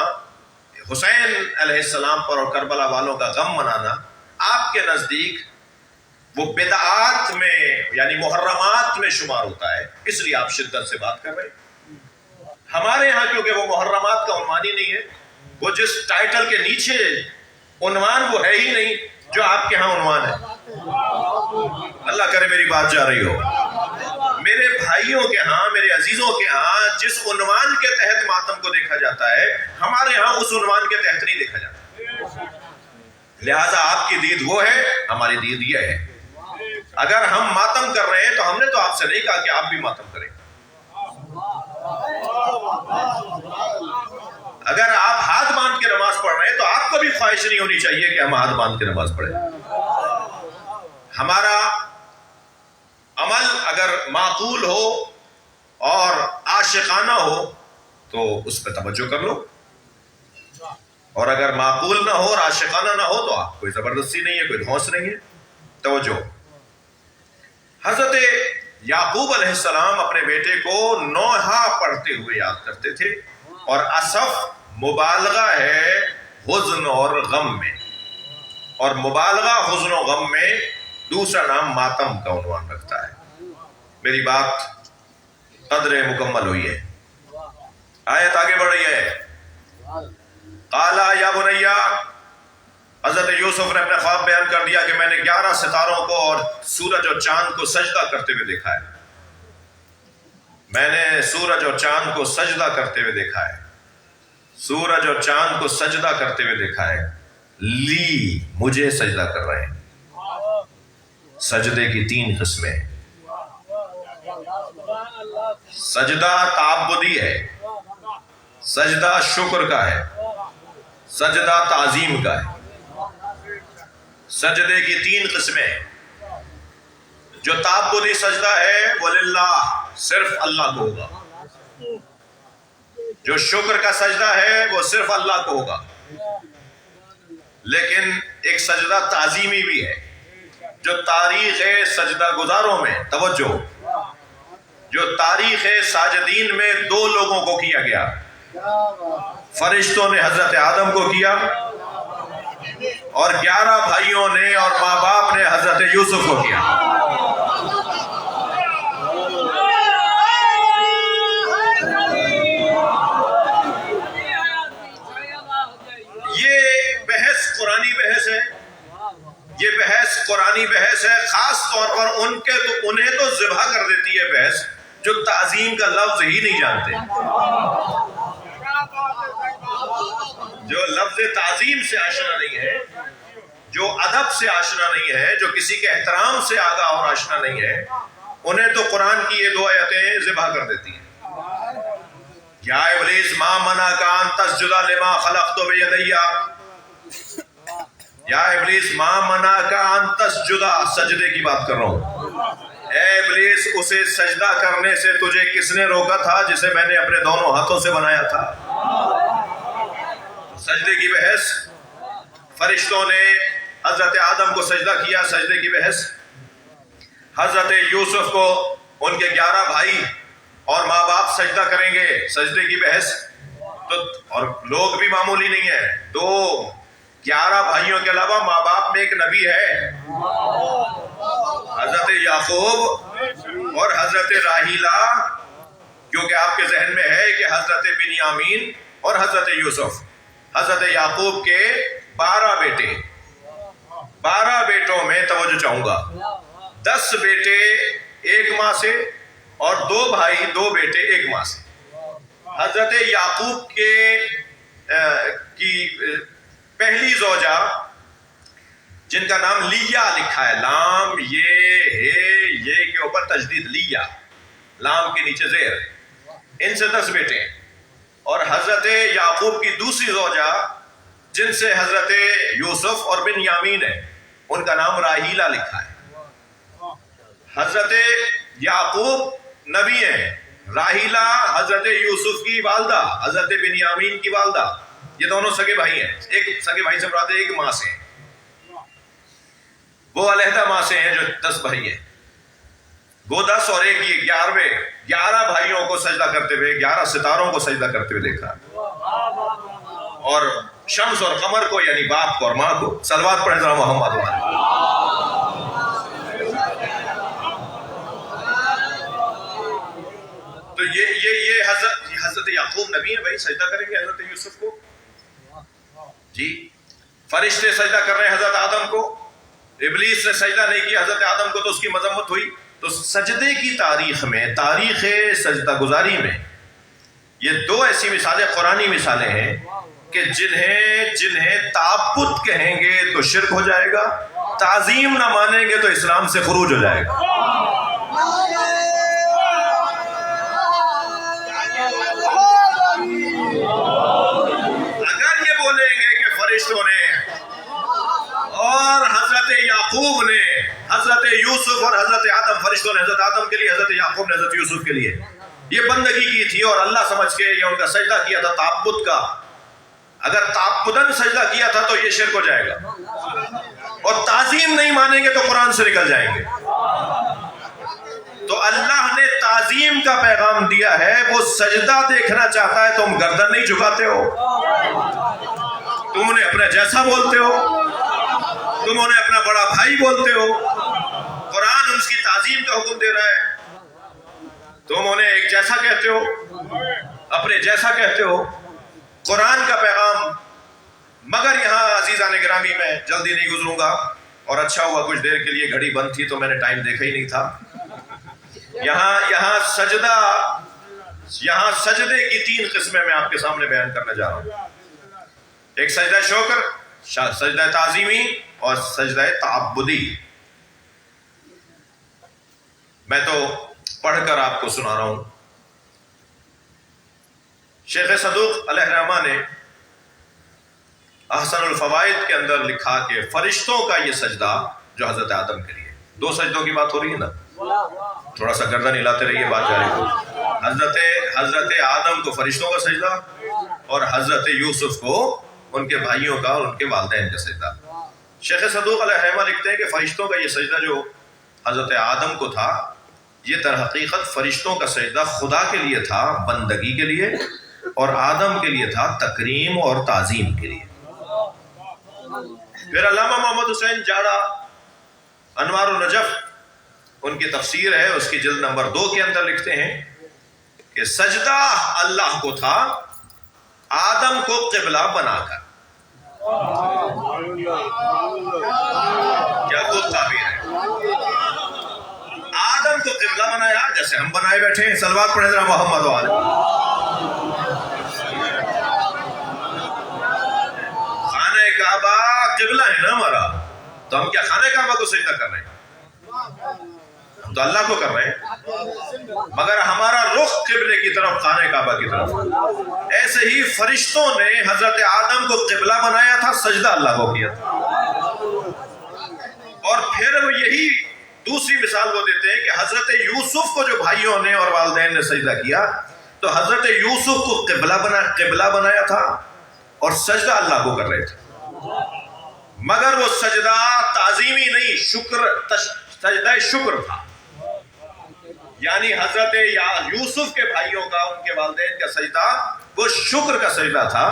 حسین علیہ السلام پر اور کربلا والوں کا غم منانا آپ کے نزدیک وہ بدعات میں یعنی محرمات میں شمار ہوتا ہے، اس لیے آپ شدت سے بات کر رہے ہیں۔ ہمارے ہاں کیونکہ وہ محرمات کا عنوان ہی نہیں ہے، وہ جس ٹائٹل کے نیچے عنوان وہ ہے ہی نہیں جو آپ کے ہاں عنوان ہے۔ اللہ کرے میری بات جا رہی ہو۔ میرے بھائیوں کے ہاں، میرے عزیزوں کے ہاں جس عنوان کے تحت ماتم کو دیکھا جاتا ہے، ہمارے ہاں اس عنوان کے تحت نہیں دیکھا جاتا۔ لہٰذا آپ کی دید وہ ہے، ہماری دید یہ ہے۔ اگر ہم ماتم کر رہے ہیں تو ہم نے تو آپ سے نہیں کہا کہ آپ بھی ماتم کریں۔ اگر آپ ہاتھ باندھ کے نماز پڑھ رہے ہیں تو آپ کو بھی خواہش نہیں ہونی چاہیے کہ ہم ہاتھ باندھ کے نماز پڑھیں۔ ہمارا عمل اگر معقول ہو اور عاشقانہ ہو تو اس پہ توجہ کر لو، اور اگر معقول نہ ہو اور عاشقانہ نہ ہو تو آپ کوئی زبردستی نہیں ہے، کوئی دھونس نہیں ہے۔ توجہ۔ حضرت یعقوب علیہ السلام اپنے بیٹے کو نوحہ پڑھتے ہوئے یاد کرتے تھے، اور اسف مبالغہ ہے حزن اور غم میں، اور مبالغہ حزن و غم میں دوسرا نام ماتم کا عنوان رکھتا ہے۔ میری بات قدر مکمل ہوئی ہے، آیت آگے بڑھ رہی ہے۔ قالا یا بنیا، حضرت یوسف نے اپنا خواب بیان کر دیا کہ میں نے 11 ستاروں کو اور سورج اور چاند کو سجدہ کرتے ہوئے دیکھا ہے۔ میں نے سورج اور چاند کو سجدہ کرتے ہوئے دیکھا ہے، سورج اور چاند کو سجدہ کرتے ہوئے دیکھا ہے، لی مجھے سجدہ کر رہے ہیں۔ سجدے کی 3 قسمیں، سجدہ تعبدی ہے، سجدہ شکر کا ہے، سجدہ تعظیم کا ہے۔ سجدے کی 3 قسمیں، جو تعبدی سجدہ ہے وہ للہ، صرف اللہ کو ہوگا۔ جو شکر کا سجدہ ہے وہ صرف اللہ کو ہوگا۔ لیکن ایک سجدہ تعظیمی بھی ہے جو تاریخ سجدہ گزاروں میں، توجہ، جو تاریخ ساجدین میں 2 لوگوں کو کیا گیا۔ فرشتوں نے حضرت آدم کو کیا، اور 11 بھائیوں نے اور ماں باپ نے حضرت یوسف کو کیا۔ کر دیتی ہے بحث جو تعظیم کا لفظ ہی نہیں جانتے، جو لفظ تعظیم سے آشنا نہیں ہے، جو ادب سے آشنا نہیں ہے، جو کسی کے احترام سے آگاہ اور آشنا نہیں ہے، انہیں تو قرآن کی یہ 2 آیتیں ذبح کر دیتی ہیں۔ یا ابلیس ما منعک ان تسجد لما خلقت بیدی، یا ابلیس ما منعک ان تسجد، سجدے کی بات کر رہا ہوں، اے ابلیس اسے سجدہ کرنے سے تجھے کس نے روکا تھا جسے میں نے اپنے دونوں ہاتھوں سے بنایا تھا؟ سجدے کی بحث، فرشتوں نے حضرت آدم کو سجدہ کیا، سجدے کی بحث، حضرت یوسف کو ان کے 11 بھائی اور ماں باپ سجدہ کریں گے، سجدے کی بحث۔ تو اور لوگ بھی معمولی نہیں ہے، 11 بھائیوں کے علاوہ ماں باپ میں ایک نبی ہے، حضرت یعقوب اور حضرت راحیلہ، کیونکہ آپ کے ذہن میں ہے کہ حضرت بنیامین اور حضرت یوسف، حضرت یعقوب کے 12 بیٹے، 12 بیٹوں میں توجہ چاہوں گا، 10 بیٹے ایک ماں سے اور 2 بھائی 2 بیٹے ایک ماں سے۔ حضرت یعقوب کی پہلی زوجہ جن کا نام لیا لکھا ہے، لام یہ کے اوپر تجدید، لیا، لام کے نیچے زیر، ان سے 10 بیٹے ہیں۔ اور حضرت یعقوب کی دوسری زوجہ جن سے حضرت یوسف اور بنیامین ہے، ان کا نام راحیلہ لکھا ہے۔ حضرت یعقوب نبی ہیں، راحیلہ حضرت یوسف کی والدہ، حضرت بنیامین کی والدہ، یہ دونوں سگے بھائی ہیں، ایک سگے بھائی سے مراد ایک ماں سے، وہ علیحدہ ماں سے ہیں جو 10 بھائی ہیں، وہ 10 اور ایک یہ 11 بھائیوں کو سجدہ کرتے ہوئے، 11 ستاروں کو سجدہ کرتے ہوئے دیکھا، اور شمس اور قمر کو، یعنی باپ کو اور ماں کو۔ صلوات پڑھیں ذرا محمد والے۔ تو یہ حضرت یعقوب نبی ہیں بھائی، سجدہ کریں گے حضرت یوسف کو، جی۔ فرشتے سجدہ کر رہے ہیں حضرت آدم کو، ابلیس نے سجدہ نہیں کیا حضرت آدم کو تو اس کی مذمت ہوئی۔ تو سجدے کی تاریخ میں، تاریخ سجدہ گزاری میں، یہ 2 ایسی مثالیں، قرآنی مثالیں ہیں کہ جنہیں تعبد کہیں گے تو شرک ہو جائے گا، تعظیم نہ مانیں گے تو اسلام سے خروج ہو جائے گا۔ اگر یہ بولیں گے کہ فرشتوں نے اور حضرت یعقوب نے، حضرت یوسف اور حضرت آدم، فرشتوں نے حضرت آدم کے لیے، حضرت یعقوب نے حضرت یوسف کے لیے یہ بندگی کی تھی اور اللہ سمجھ کے یہ ان کا سجدہ کیا تھا تعبد کا، اگر تعبداً سجدہ کیا تھا تو یہ شرک ہو جائے گا، اور تعظیم نہیں مانیں گے تو قرآن سے نکل جائیں گے۔ تو اللہ نے تعظیم کا پیغام دیا ہے، وہ سجدہ دیکھنا چاہتا ہے، تم گردن نہیں جھکاتے ہو، تم انہیں اپنا جیسا بولتے ہو، تم انہیں اپنا بڑا بھائی بولتے ہو، قرآن ان کی تعظیم کا حکم دے رہا ہے، تم انہیں ایک جیسا کہتے ہو، اپنے جیسا کہتے ہو، قرآن کا پیغام۔ مگر یہاں عزیزان گرامی میں جلدی نہیں گزروں گا، اور اچھا ہوا کچھ دیر کے لیے گھڑی بند تھی تو میں نے ٹائم دیکھا ہی نہیں تھا۔ یہاں سجدے کی 3 قسمیں میں آپ کے سامنے بیان کرنے جا رہا ہوں، ایک سجدہ شکر، سجدہ تعظیمی اور سجدہ تعبدی۔ میں تو پڑھ کر آپ کو سنا رہا ہوں۔ شیخ صدوق علیہ الرحمہ نے احسن الفوائد کے اندر لکھا کہ فرشتوں کا یہ سجدہ جو حضرت آدم کے لیے، 2 سجدوں کی بات ہو رہی ہے نا، تھوڑا سا گردن ہلاتے رہیے، بات جاری ہو۔ حضرت آدم کو فرشتوں کا سجدہ اور حضرت یوسف کو ان کے بھائیوں کا اور ان کے والدین کا سجدہ۔ شیخ صدوق علیہ الرحمہ لکھتے ہیں کہ فرشتوں کا یہ سجدہ جو حضرت آدم کو تھا، یہ در حقیقت فرشتوں کا سجدہ خدا کے لیے تھا، بندگی کے لیے، اور آدم کے لیے تھا تکریم اور تعظیم کے لیے۔ پھر علامہ محمد حسین جاڑا انوار النجف، ان کی تفسیر ہے، اس کی جلد نمبر 2 کے اندر لکھتے ہیں کہ سجدہ اللہ کو تھا آدم کو قبلہ بنا کر۔ کیا خود تعبیر ہے، آدم کو قبلہ بنایا جیسے ہم بنائے بیٹھے ہیں. صلوات پڑھیں ذرا محمد والے. خانہ کعبہ قبلہ ہے نا ہمارا, تو ہم کیا خانہ کعبہ کو سجدہ کر رہے ہیں؟ ہم تو اللہ کو کر رہے ہیں, مگر ہمارا رخ قبلے کی طرف, خانہ کعبہ کی طرف. ایسے ہی فرشتوں نے حضرت آدم کو قبلہ بنایا تھا, سجدہ اللہ کو کیا تھا. اور پھر وہ یہی دوسری مثال وہ دیتے ہیں کہ حضرت یوسف کو جو بھائیوں نے اور والدین نے سجدہ کیا, تو حضرت یوسف کو قبلہ بنایا تھا اور سجدہ اللہ کو کر رہے تھے, مگر وہ سجدہ تعظیمی نہیں, سجدہ شکر تھا. یعنی حضرت یوسف کے بھائیوں کا, ان کے والدین کا سجدہ وہ شکر کا سجدہ تھا.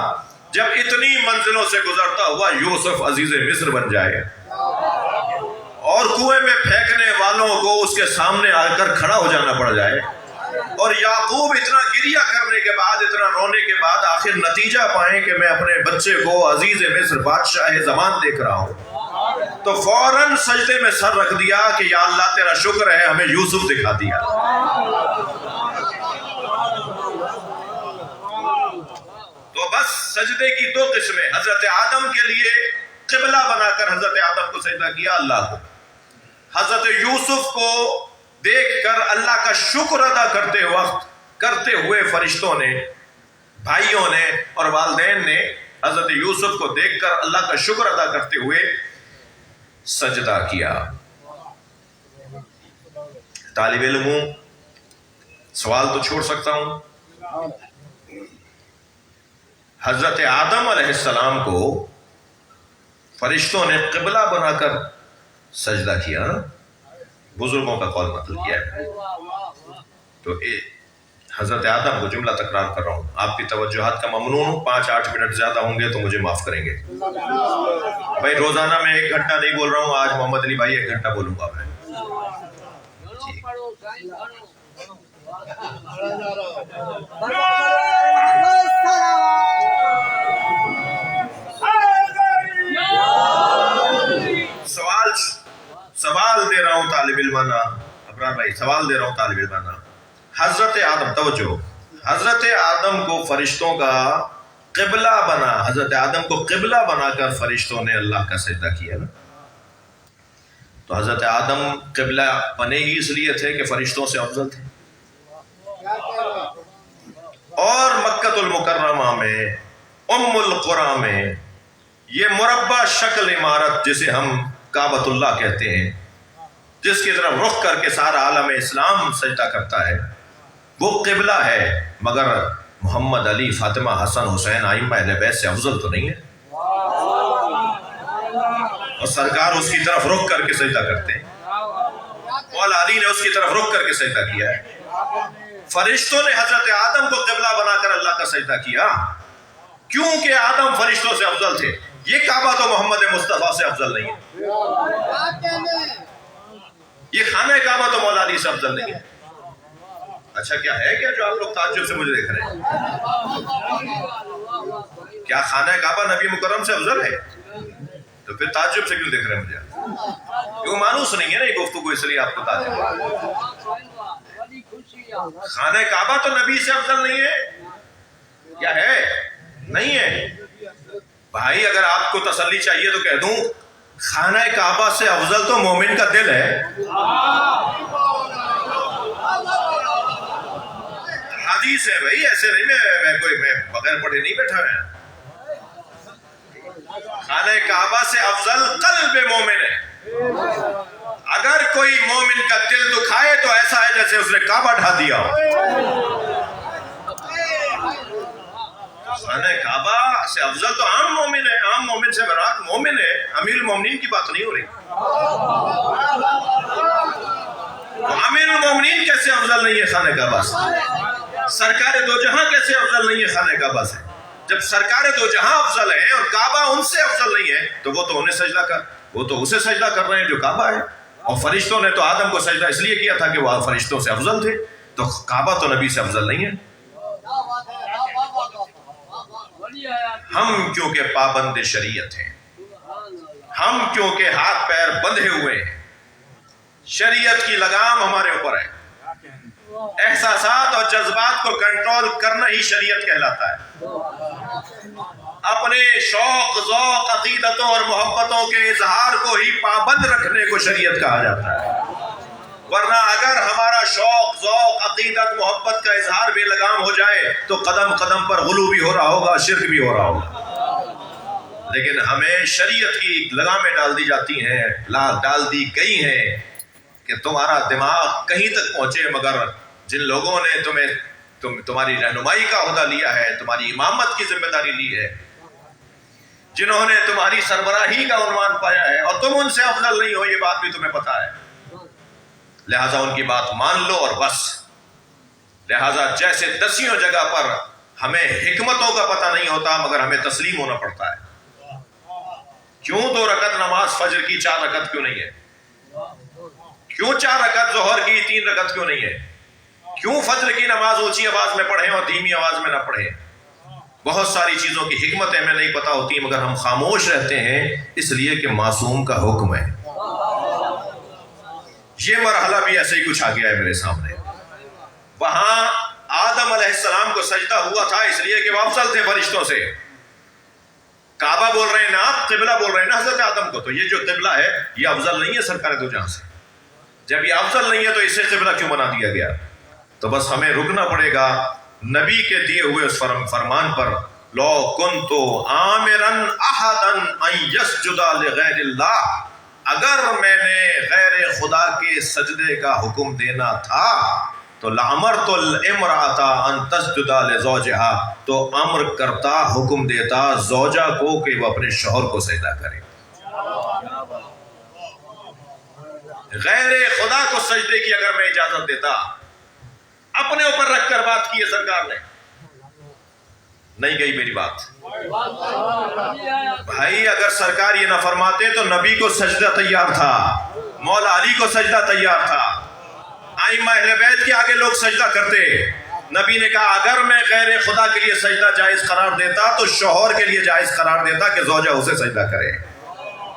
جب اتنی منزلوں سے گزرتا ہوا یوسف عزیز مصر بن جائے اور کنویں میں پھینکنے والوں کو اس کے سامنے آ کر کھڑا ہو جانا پڑ جائے, اور یعقوب اتنا گریہ کرنے کے بعد, اتنا رونے کے بعد آخر نتیجہ پائیں کہ میں اپنے بچے کو عزیز مصر بادشاہ زمان دیکھ رہا ہوں, تو فوراً سجدے میں سر رکھ دیا کہ یا اللہ تیرا شکر ہے ہمیں یوسف دکھا دیا. تو بس سجدے کی دو قسمیں, حضرت آدم کے لیے قبلہ بنا کر حضرت آدم کو سجدہ کیا اللہ کو, حضرت یوسف کو دیکھ کر اللہ کا شکر ادا کرتے ہوئے فرشتوں نے, بھائیوں نے اور والدین نے حضرت یوسف کو دیکھ کر اللہ کا شکر ادا کرتے ہوئے سجدہ کیا. طالب علم ہوں, سوال تو چھوڑ سکتا ہوں. حضرت آدم علیہ السلام کو فرشتوں نے قبلہ بنا کر سجدہ کیا, بزرگوں کا قول نقل کیا ہے. تو حضرت آدم کو جملہ تکرار کر رہا ہوں, آپ کی توجہات کا ممنون ہوں, 5-8 منٹ زیادہ ہوں گے تو مجھے معاف کریں گے. بھائی روزانہ میں 1 گھنٹہ نہیں بول رہا ہوں, آج محمد علی بھائی 1 گھنٹہ بولوں گا میں. سوال دے رہا ہوں طالب علمانہ, ابرار بھائی سوال دے رہا ہوں طالب علمانہ. حضرت آدم, توجہ, حضرت آدم کو فرشتوں کا قبلہ بنا, حضرت آدم کو قبلہ بنا کر فرشتوں نے اللہ کا سجدہ کیا نا. تو حضرت آدم قبلہ بنے ہی اس لیے تھے کہ فرشتوں سے افضل تھے, اور مکۃ المکرمہ میں, ام القریٰ میں, یہ مربع شکل عمارت جسے ہم کعبۃ اللہ کہتے ہیں, جس کی طرف رخ کر کے سارا عالم اسلام سجدہ کرتا ہے, وہ قبلہ ہے. مگر محمد علی, فاطمہ, حسن, حسین ائمہ اہل بیت سے افضل تو نہیں ہے, اور سرکار اس کی طرف رخ کر کے سجدہ کرتے ہیں. مولا علی نے اس کی طرف رخ کر کے سجدہ کیا ہے. فرشتوں نے حضرت آدم کو قبلہ بنا کر اللہ کا سجدہ کیا کیونکہ آدم فرشتوں سے افضل تھے. یہ کعبہ تو محمد مصطفیٰ سے افضل نہیں ہے, یہ خانہ کعبہ تو مولا علی سے افضل نہیں ہے. اچھا کیا ہے کیا جو آپ لوگ تعجب سے مجھے دیکھ رہے ہیں؟ کیا خانہ کعبہ نبی مکرم سے افضل ہے؟ تو پھر تعجب سے کیوں دیکھ رہے ہیں مجھے؟ کیوں مانوس نہیں ہے نا یہ گفتگو, اس لیے آپ کو تعجب ہے. خانہ کعبہ تو نبی سے افضل نہیں ہے, کیا ہے؟ نہیں ہے. بھائی اگر آپ کو تسلی چاہیے تو کہہ دوں, خانہ کعبہ سے افضل تو مومن کا دل ہے. حدیث ہے بھائی, ایسے نہیں میں بغیر پڑھے نہیں بیٹھا ہے. خانہ کعبہ سے افضل قلب مومن ہے. اگر کوئی مومن کا دل دکھائے تو ایسا ہے جیسے اس نے کعبہ ڈھا دیا. خانہ کعبہ سے افضل تو عام مومن ہے. عام مومن سے مراد مومن ہے, امیر المومنین کی بات نہیں ہو رہی. تو امیر المومنین کیسے افضل نہیں ہے خانہ کعبہ سے؟ سرکار دو جہاں کیسے افضل نہیں ہے خانہ کعبہ سے؟ جب سرکار دو جہاں افضل ہے اور کعبہ ان سے افضل نہیں ہے, تو وہ تو اسے سجدہ کر رہے ہیں جو کعبہ ہے. اور فرشتوں نے تو آدم کو سجدہ اس لیے کیا تھا کہ وہ فرشتوں سے افضل تھے, تو کعبہ تو نبی سے افضل نہیں ہے. ہم کیونکہ پابند شریعت ہیں, ہم کیونکہ ہاتھ پیر بندھے ہوئے ہیں, شریعت کی لگام ہمارے اوپر ہے. احساسات اور جذبات کو کنٹرول کرنا ہی شریعت کہلاتا ہے. اپنے شوق ذوق عقیدتوں اور محبتوں کے اظہار کو ہی پابند رکھنے کو شریعت کہا جاتا ہے. ورنہ اگر ہمارا شوق ذوق عقیدت محبت کا اظہار بے لگام ہو جائے تو قدم قدم پر غلو بھی ہو رہا ہوگا، شرک بھی ہو رہا ہوگا. لیکن ہمیں شریعت کی لگامیں ڈال دی جاتی ہیں، ڈال دی گئی ہیں کہ تمہارا دماغ کہیں تک پہنچے، مگر جن لوگوں نے تمہاری رہنمائی کا عہدہ لیا ہے، تمہاری امامت کی ذمہ داری لی ہے، جنہوں نے تمہاری سربراہی کا عنوان پایا ہے اور تم ان سے افضل نہیں ہو، یہ بات بھی تمہیں پتا ہے، لہٰذا ان کی بات مان لو اور بس. لہٰذا جیسے دسیوں جگہ پر ہمیں حکمتوں کا پتہ نہیں ہوتا مگر ہمیں تسلیم ہونا پڑتا ہے. کیوں 2 رکعت نماز فجر کی 4 رکعت کیوں نہیں ہے؟ کیوں 4 رکعت ظہر کی 3 رکعت کیوں نہیں ہے؟ کیوں فجر کی نماز اونچی آواز میں پڑھیں اور دھیمی آواز میں نہ پڑھیں؟ بہت ساری چیزوں کی حکمتیں ہمیں نہیں پتہ ہوتی مگر ہم خاموش رہتے ہیں اس لیے کہ معصوم کا حکم ہے. یہ مرحلہ بھی ایسے ہی کچھ آ گیا ہے میرے سامنے. وہاں آدم علیہ السلام کو سجدہ ہوا تھا اس لیے کہ وہ افضل تھے فرشتوں سے. کعبہ بول رہے ہیں نا آپ، قبلہ بول رہے ہیں نا حضرت آدم کو، تو یہ جو قبلہ ہے یہ افضل نہیں ہے سرکار دو جہاں سے. جب یہ افضل نہیں ہے تو اسے قبلہ کیوں بنا دیا گیا؟ تو بس ہمیں رکنا پڑے گا نبی کے دیے ہوئے اس فرمان پر. لو کنت آمرا احدا ان یسجد لغیر اللہ، اگر میں نے غیر خدا کے سجدے کا حکم دینا تھا تو لامرت الامرأۃ ان تسجد لزوجها، تو امر کرتا حکم دیتا زوجہ کو کہ وہ اپنے شوہر کو سجدہ کرے. غیر خدا کو سجدے کی اگر میں اجازت دیتا، اپنے اوپر رکھ کر بات کی ہے سرکار نے. نہیں گئی میری بات بھائی. اگر سرکار یہ نہ فرماتے تو نبی کو سجدہ تیار تھا، مولا علی کو سجدہ تیار تھا، ائمہ اہل بیت کے آگے لوگ سجدہ کرتے. نبی نے کہا اگر میں غیر خدا کے لیے سجدہ جائز قرار دیتا تو شوہر کے لیے جائز قرار دیتا کہ زوجہ اسے سجدہ کرے.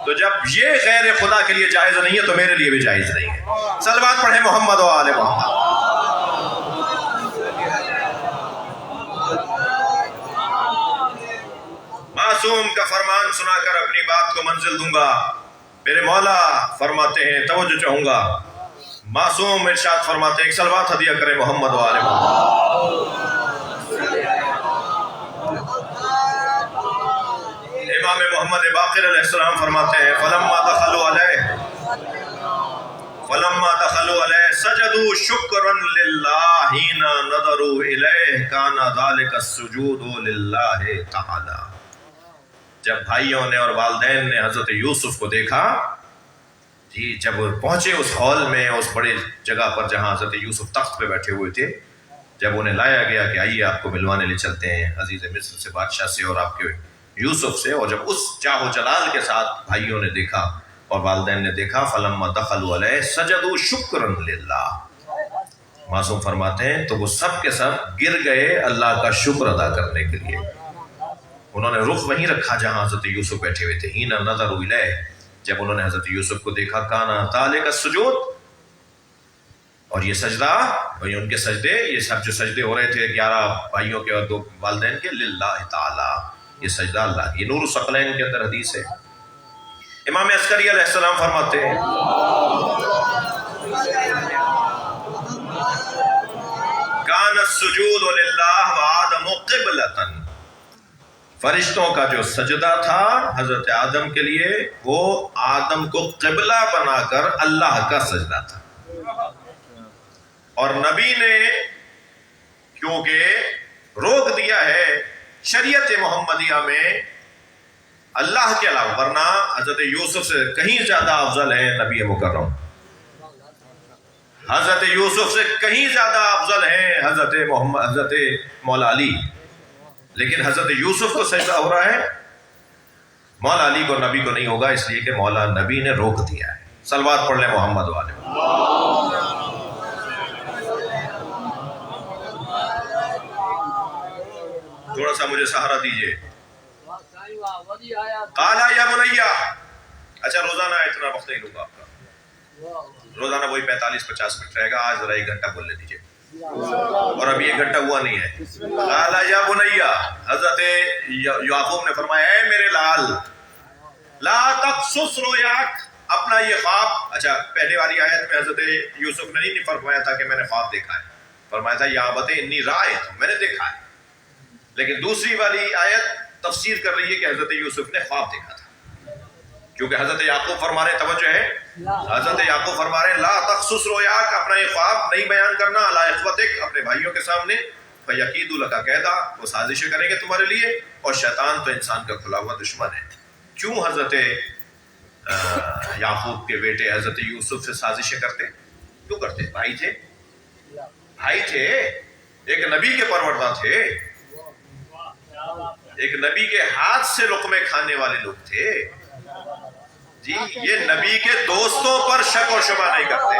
تو جب یہ غیر خدا کے لیے جائز نہیں ہے تو میرے لیے بھی جائز نہیں ہے. صلوات پڑھیں محمد و آل محمد. معصوم کا فرمان سنا کر اپنی بات کو منزل دوں گا. میرے مولا فرماتے ہیں، توجہ چاہوں گا، معصوم ارشاد فرماتے ہیں، ایک صلوات ہدیہ کریں محمد و آل محمد. امام محمد باقر علیہ السلام فرماتے ہیں فلما دخلوا علیہ سجدوا شکرا للہ حین نظروا الیہ کان ذلک السجود للہ تعالی. جب بھائیوں نے اور والدین نے حضرت یوسف کو دیکھا، جب پہنچے اس ہال میں، اس بڑے جگہ پر جہاں حضرت یوسف تخت پہ بیٹھے ہوئے تھے، جب انہیں لایا گیا کہ آئیے آپ کو ملوانے لے چلتے ہیں عزیز مصر سے، بادشاہ سے اور آپ کے یوسف سے، اور جب اس جاہ و جلال کے ساتھ بھائیوں نے دیکھا اور والدین نے دیکھا، فلما دخلوا علیہ سجدوا شکرا للہ، معصوم فرماتے ہیں تو وہ سب کے سب گر گئے اللہ کا شکر ادا کرنے کے لیے. انہوں نے رخ وہیں رکھا جہاں حضرت یوسف بیٹھے ہوئے تھے. حین نظروا الیہ، جب انہوں نے حضرت یوسف کو دیکھا، کانا ذالک السجود، اور یہ سجدہ، ان کے سجدے، یہ سب جو سجدے ہو رہے تھے 11 بھائیوں کے اور 2 والدین کے، للہ تعالی، یہ سجدہ اللہ کی. نور الثقلین کے اندر حدیث ہے. امام عسکری علیہ السلام فرماتے ہیں کان السجود للہ وآدم قبلۃ، فرشتوں کا جو سجدہ تھا حضرت آدم کے لیے وہ آدم کو قبلہ بنا کر اللہ کا سجدہ تھا. اور نبی نے کیونکہ روک دیا ہے شریعت محمدیہ میں اللہ کے علاوہ، ورنہ حضرت یوسف سے کہیں زیادہ افضل ہے نبی مکرم، حضرت یوسف سے کہیں زیادہ افضل ہے حضرت مولا علی، لیکن حضرت یوسف کو سجدہ ہو رہا ہے، مولا علی کو نبی کو نہیں ہوگا، اس لیے کہ مولا نبی نے روک دیا ہے. صلوات پڑھ لیں محمد والے. تھوڑا سا مجھے سہارا دیجئے. قالا یا بنیا، اچھا روزانہ اتنا وقت نہیں لوں گا آپ کا. روزانہ وہی 45-50 منٹ رہے گا، آج ذرا 1 گھنٹہ بولنے دیجیے، اور ابھی 1 گھنٹہ ہوا نہیں ہے۔ قال یا بنیا، حضرت یعقوب نے فرمایا اے میرے لال، لا تقصص رؤیاک، اپنا یہ خواب، اچھا پہلے والی آیت میں حضرت یوسف نے نہیں فرمایا تھا کہ میں نے خواب دیکھا ہے، فرمایا تھا یا ابت انی رأیت، میں نے دیکھا ہے، لیکن دوسری والی آیت تفسیر کر رہی ہے کہ حضرت یوسف نے خواب دیکھا تھا، کیونکہ حضرت یعقوب فرما رہے، توجہ ہے، حضرت یعقوب فرما رہے لا تقصص رؤیاک، اپنا یہ خواب نہیں بیان کرنا، علی اخوتک، اپنے بھائیوں کے سامنے، فیکیدوا لک کیدا، وہ سازشیں کریں گے تمہارے لیے، اور شیطان تو انسان کا کھلا ہوا دشمن ہے۔ کیوں حضرت یعقوب کے بیٹے حضرت یوسف سے سازشیں کرتے؟ کیوں کرتے؟ بھائی تھے، بھائی تھے، ایک نبی کے پروردہ تھے، ایک نبی کے ہاتھ سے لقمے کھانے والے لوگ تھے جی۔ یہ نبی کے دوستوں پر شک اور شبہ نہیں کرتے،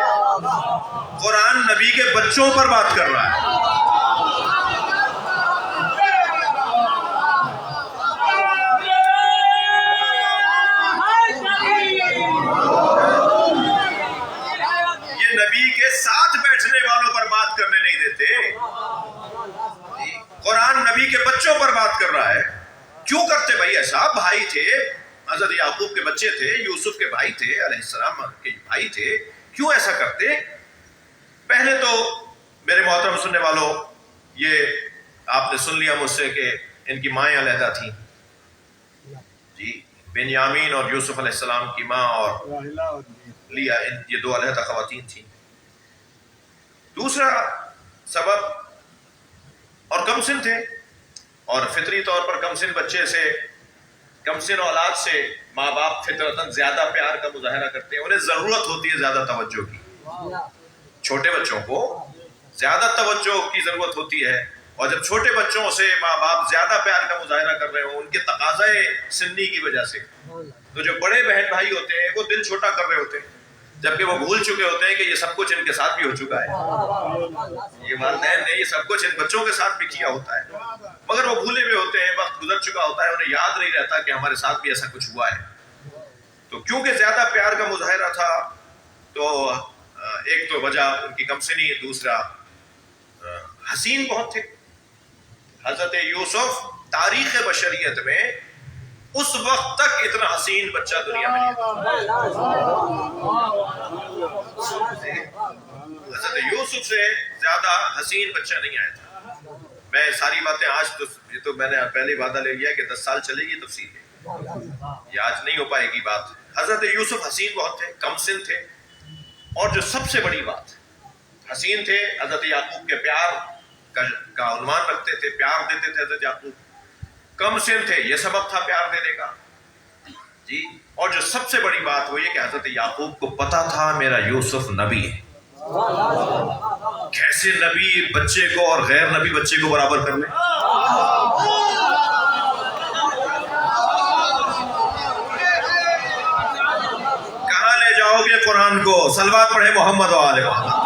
قرآن نبی کے بچوں پر بات کر رہا ہے۔ یہ نبی کے ساتھ بیٹھنے والوں پر بات کرنے نہیں دیتے، قرآن نبی کے بچوں پر بات کر رہا ہے۔ کیوں کرتے بھائی ایسا؟ بھائی تھے، حضرت یعقوب کے بچے تھے، یوسف کے بھائی تھے، علیہ السلام کے بھائی تھے، کیوں ایسا کرتے؟ پہلے تو میرے محترم سننے والوں، یہ آپ نے سن لیا مجھ سے کہ ان کی مائیں علیحدہ تھیں جی، بنیامین اور یوسف علیہ السلام کی ماں اور لیا، یہ 2 علیحدہ خواتین تھیں۔ دوسرا سبب، اور کم سن تھے، اور فطری طور پر کم سن بچے سے، کم سن اولاد سے ماں باپ فطرتاً زیادہ پیار کا مظاہرہ کرتے ہیں، انہیں ضرورت ہوتی ہے زیادہ توجہ کی، چھوٹے بچوں کو زیادہ توجہ کی ضرورت ہوتی ہے، اور جب چھوٹے بچوں سے ماں باپ زیادہ پیار کا مظاہرہ کر رہے ہوں ان کے تقاضائے سنی کی وجہ سے، تو جو بڑے بہن بھائی ہوتے ہیں وہ دل چھوٹا کر رہے ہوتے ہیں، جبکہ وہ بھول چکے ہوتے ہیں کہ یہ سب کچھ ان کے ساتھ بھی ہو چکا ہے، یہ والدین نے یہ سب کچھ ان بچوں کے ساتھ بھی کیا ہوتا ہے، مگر وہ بھولے ہوئے ہوتے ہیں، وقت گزر چکا ہوتا ہے، انہیں یاد نہیں رہتا کہ ہمارے ساتھ بھی ایسا کچھ ہوا ہے۔ تو کیونکہ زیادہ پیار کا مظاہرہ تھا، تو ایک تو وجہ ان کی کم سنی، دوسرا حسین بہت تھے۔ حضرت یوسف تاریخ بشریت میں اس وقت تک اتنا حسین بچہ دنیا میں نہیں تھا، حضرت یوسف سے زیادہ حسین بچہ نہیں آیا تھا۔ میں ساری باتیں آج تو، یہ تو میں نے پہلے وعدہ لے لیا کہ 10 سال چلے گی تفصیل، یہ آج نہیں ہو پائے گی بات۔ حضرت یوسف حسین بہت تھے، کم سن تھے، اور جو سب سے بڑی بات، حسین تھے، حضرت یعقوب کے پیار کا عنوان رکھتے تھے، پیار دیتے تھے حضرت یعقوب، کم سن تھے، یہ سبب تھا پیار دینے کا جی۔ اور جو سب سے بڑی بات وہ یہ کہ حضرت یعقوب کو پتا تھا میرا یوسف نبی ہے۔ کیسے نبی بچے کو اور غیر نبی بچے کو برابر کر لیں؟ کہاں لے جاؤ گے قرآن کو؟ صلوات پڑھے محمد و آل محمد۔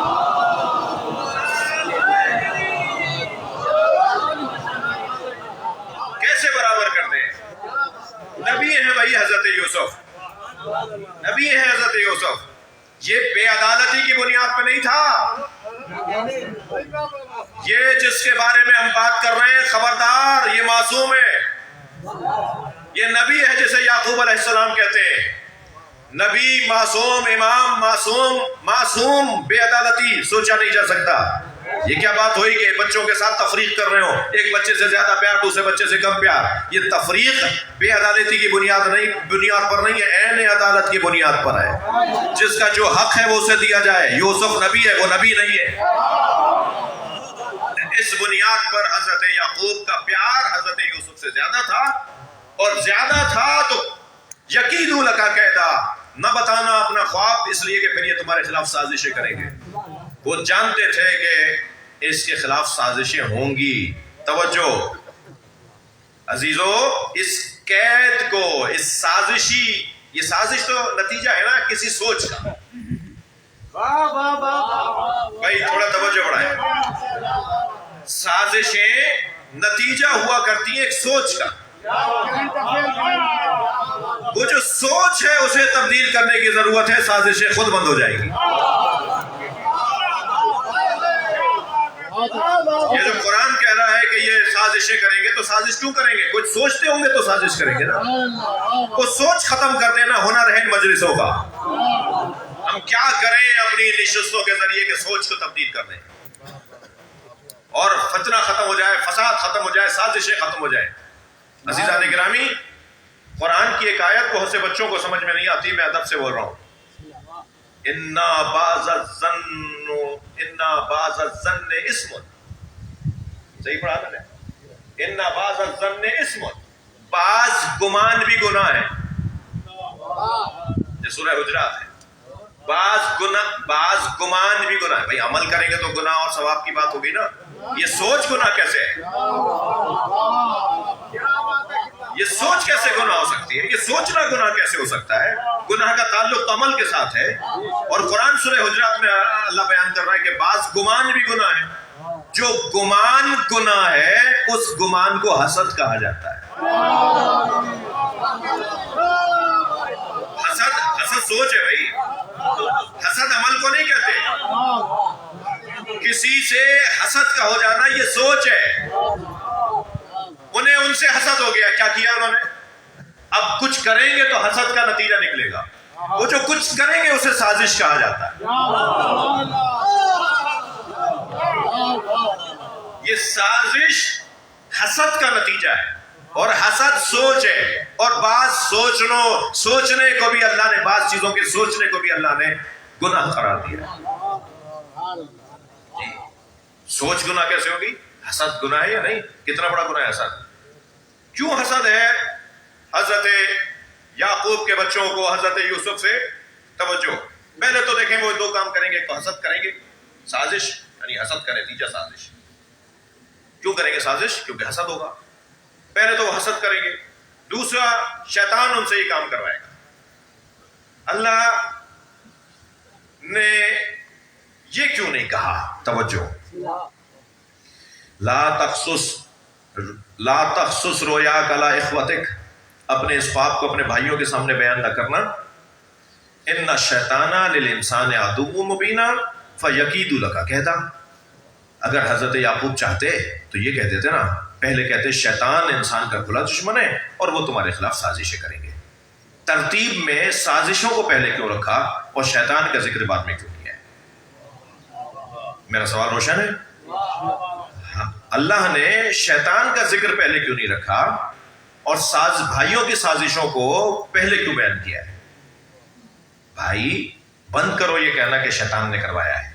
کیسے برابر کر دیں؟ نبی ہے بھائی حضرت یوسف، نبی ہے حضرت یوسف، یہ بے عدالتی کی بنیاد پہ نہیں تھا، یہ جس کے بارے میں ہم بات کر رہے ہیں خبردار، یہ معصوم ہے، یہ نبی ہے جسے یعقوب علیہ السلام کہتے ہیں، نبی، معصوم، امام، معصوم، بے عدالتی سوچا نہیں جا سکتا۔ یہ کیا بات ہوئی کہ بچوں کے ساتھ تفریق کر رہے ہو، ایک بچے سے زیادہ پیار، دوسرے بچے سے کم پیار، یہ تفریق بے عدالتی کی بنیاد پر نہیں ہے، عین عدالت کی بنیاد پر ہے، جس کا جو حق ہے وہ اسے دیا جائے۔ یوسف نبی ہے، وہ نبی نہیں ہے۔ اس بنیاد پر حضرت یعقوب کا پیار حضرت یوسف سے زیادہ تھا، اور زیادہ تھا تو یقیدوا لک کیدا، نہ بتانا اپنا خواب، اس لیے کہ پھر یہ تمہارے خلاف سازشیں کریں گے۔ وہ جانتے تھے کہ اس کے خلاف سازشیں ہوں گی۔ توجہ عزیزو، اس قید کو، اس سازشی، یہ سازش تو نتیجہ ہے نا کسی سوچ کا، بھائی تھوڑا توجہ بڑھائیں، سازشیں نتیجہ ہوا کرتی ہیں ایک سوچ کا، وہ جو سوچ ہے اسے تبدیل کرنے کی ضرورت ہے، سازشیں خود بند ہو جائیں گی۔ یہ جو قرآن کہہ رہا ہے کہ یہ سازشیں کریں گے تو سازش کیوں کریں گے؟ کچھ سوچتے ہوں گے تو سازش کریں گے نا. وہ سوچ ختم کر دینا ہنر ہے ان مجلسوں کا. ہم کیا کریں اپنی نشستوں کے ذریعے کہ سوچ کو تبدیل کر دیں اور فتنہ ختم ہو جائے، فساد ختم ہو جائے، سازشیں ختم ہو جائیں. عزیزان گرامی، قرآن کی ایک آیت بہت سے بچوں کو سمجھ میں نہیں آتی، میں ادب سے بول رہا ہوں. اِنَّا بَعْضَ الظَّنِّ اسم. صحیح پڑھا تھا نے؟ اِنَّا بَعْضَ الظَّنِّ اسم. بعض گمان بھی گناہ ہے. یہ سورہ حجرات ہے. بعض گمان بھی گناہ ہے. بھئی عمل کریں گے تو گناہ اور ثواب کی بات ہوگی نا. یہ سوچ گناہ کیسے ہے؟ یہ سوچ کیسے گناہ ہو سکتی ہے؟ یہ سوچنا گناہ کیسے ہو سکتا ہے؟ گناہ کا تعلق تو عمل کے ساتھ ہے. اور قرآن سورہ حجرات میں اللہ بیان کر رہا ہے کہ بعض گمان بھی گناہ ہے. جو گمان گناہ ہے اس گمان کو حسد کہا جاتا ہے. حسد سوچ ہے بھائی. حسد عمل کو نہیں کہتے. کسی سے حسد کا ہو جانا یہ سوچ ہے. انہیں ان سے حسد ہو گیا. کیا کیا انہوں نے؟ اب کچھ کریں گے تو حسد کا نتیجہ نکلے گا. وہ جو کچھ کریں گے اسے سازش کہا جاتا ہے. یہ سازش حسد کا نتیجہ ہے اور حسد سوچ ہے. اور بعض سوچنے کو بھی اللہ نے، بعض چیزوں کے سوچنے کو بھی اللہ نے گناہ قرار دیا. سوچ گناہ کیسے ہوگی؟ حسد گناہ ہے یا نہیں؟ کتنا بڑا گناہ ہے حسد؟ کیوں حسد ہے؟ حضرت یعقوب کے بچوں کو حضرت یوسف سے توجہ. پہلے تو دیکھیں وہ دو کام کریں گے تو حسد کریں گے. سازش یعنی حسد کا نتیجہ سازش. کیوں کریں گے سازش؟ کیونکہ حسد ہوگا. پہلے تو وہ حسد کریں گے. دوسرا شیطان ان سے یہ کام کروائے گا. اللہ نے یہ کیوں نہیں کہا؟ توجہ. لا تخصص رؤیاک علی اخوتک. اپنے اس خواب کو اپنے بھائیوں کے سامنے بیان نہ کرنا. ان الشیطان للانسان عدو مبین فیکید لک. کہتا اگر حضرت یعقوب چاہتے تو یہ کہہ دیتے نا، پہلے کہتے شیطان انسان کا کھلا دشمن ہے اور وہ تمہارے خلاف سازشیں کریں گے. ترتیب میں سازشوں کو پہلے کیوں رکھا اور شیطان کا ذکر بعد میں کیوں کیا ہے؟ میرا سوال روشن ہے؟ اللہ نے شیطان کا ذکر پہلے کیوں نہیں رکھا اور بھائیوں کی سازشوں کو پہلے کیوں بیان کیا ہے؟ بھائی بند کرو یہ کہنا کہ شیطان نے کروایا ہے.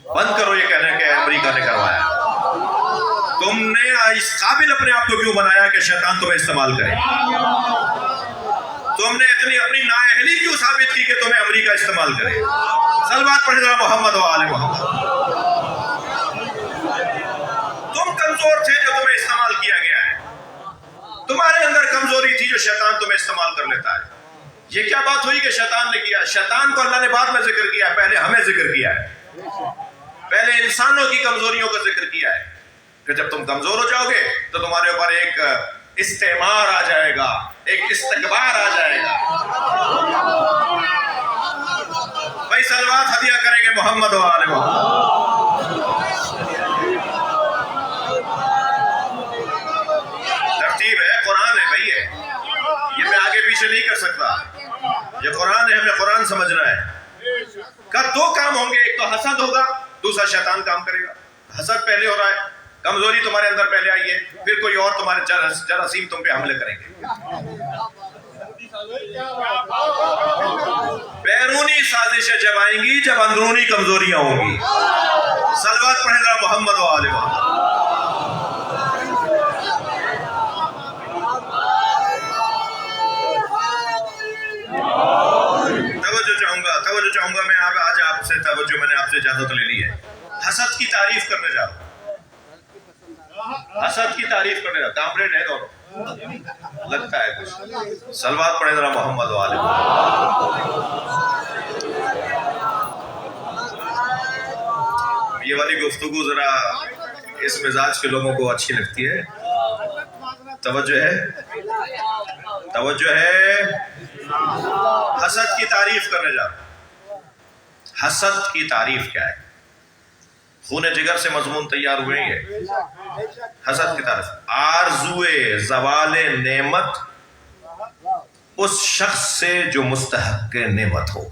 بند کرو یہ کہنا کہ امریکہ نے کروایا ہے. تم نے اس قابل اپنے آپ کو کیوں بنایا کہ شیطان تمہیں استعمال کرے؟ تم نے اتنی اپنی نااہلی کیوں ثابت کی کہ تمہیں امریکہ استعمال کرے؟ صلوات پڑھ ذرا محمد و آل محمد. تم کمزور تھے جو تمہیں استعمال کیا گیا ہے. تمہارے اندر کمزوری تھی جو شیطان تمہیں استعمال کر لیتا ہے. یہ کیا بات ہوئی کہ شیطان نے کیا؟ شیطان کو اللہ نے بعد میں ذکر کیا، پہلے ہمیں ذکر کیا ہے. پہلے انسانوں کی کمزوریوں کا ذکر کیا ہے کہ جب تم کمزور ہو جاؤ گے تو تمہارے اوپر ایک استعمار آ جائے گا، ایک استکبار آ جائے گا. بھائی صلوات ہدیہ کریں گے محمد و آل محمد. ترتیب ہے، قرآن ہے بھائی. یہ میں آگے پیچھے نہیں کر سکتا. یہ قرآن ہے، ہمیں قرآن سمجھنا ہے. کا دو کام ہوں گے، ایک تو حسد ہوگا، دوسرا شیطان کام کرے گا. حسد پہلے ہو رہا ہے، کمزوری تمہارے اندر پہلے آئی ہے، پھر کوئی اور تمہارے جراثیم تم پہ حملے کریں گے. بیرونی سازشیں جب آئیں گی جب اندرونی کمزوریاں ہوں گی. صلوات پڑھیں ذرا محمد و آل محمد. توجہ چاہوں گا میں آج آپ سے توجہ میں نے آپ سے اجازت لے لی ہے. حسد کی تعریف کرنے جا رہا ہوں. حسد کی تعریف کرنے جا رہا ہوں. کامریڈ ہے دونوں، لگتا ہے کچھ. صلوات پڑھیں ذرا محمد و آل محمد. یہ والی گفتگو ذرا اس مزاج کے لوگوں کو اچھی لگتی ہے. توجہ ہے، توجہ ہے. حسد کی تعریف کرنے جا رہا ہوں. حسد کی تعریف کیا ہے؟ خون جگر سے مضمون تیار ہوئے ہیں یہ حسد کی طرف. آرزوئے زوال نعمت اس شخص سے جو مستحق نعمت ہو.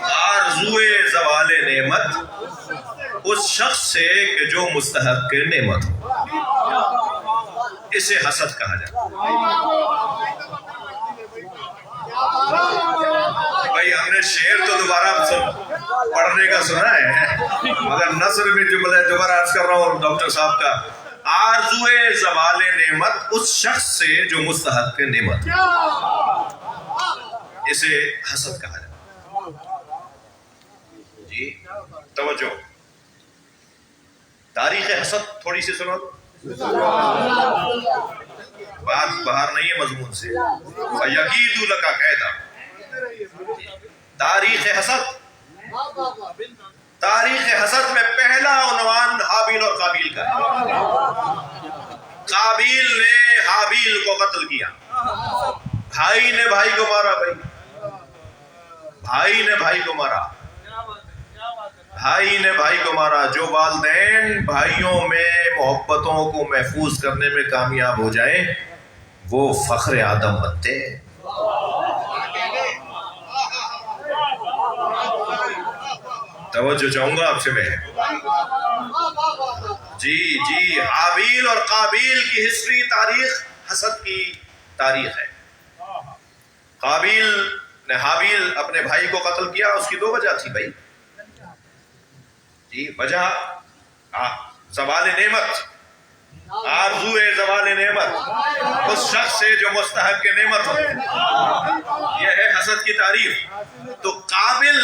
آرزوئے زوال نعمت اس شخص سے کہ جو مستحق نعمت ہو، اسے حسد کہا جاتا ہے. بھائی ہم نے شعر تو دوبارہ پڑھنے کا سنا ہے مگر نثر میں جملہ دوبارہ عرض کر رہا ہوں ڈاکٹر صاحب کا. آرزوئے زوال نعمت اس شخص سے جو مستحق نعمت، اسے حسد کہا جاتا ہے. جی توجہ، تاریخ حسد تھوڑی سی سنو. بات باہر نہیں ہے مضمون سے. فَيَكِيدُ لَكَ كَيْدًا. تاریخ حسد، تاریخ حسد میں پہلا عنوان حابیل اور قابیل کا ہے. قابیل نے حابیل کو قتل کیا، بھائی نے بھائی کو مارا. بھائی نے بھائی کو مارا، بھائی نے بھائی کو مارا. جو والدین بھائیوں میں محبتوں کو محفوظ کرنے میں کامیاب ہو جائیں وہ فخر آدم بنتے ہیں. توجہ چاہوں گا آپ سے میں. جی حابیل اور قابیل کی ہسٹری، تاریخ حسد کی تاریخ ہے. قابیل نے حابیل اپنے بھائی کو قتل کیا. اس کی دو وجہ تھی بھائی. جی وجہ زوال نعمت، آرزوئے زوال نعمت اس شخص سے جو مستحق نعمت ہو. یہ ہے حسد کی تعریف. تو قابیل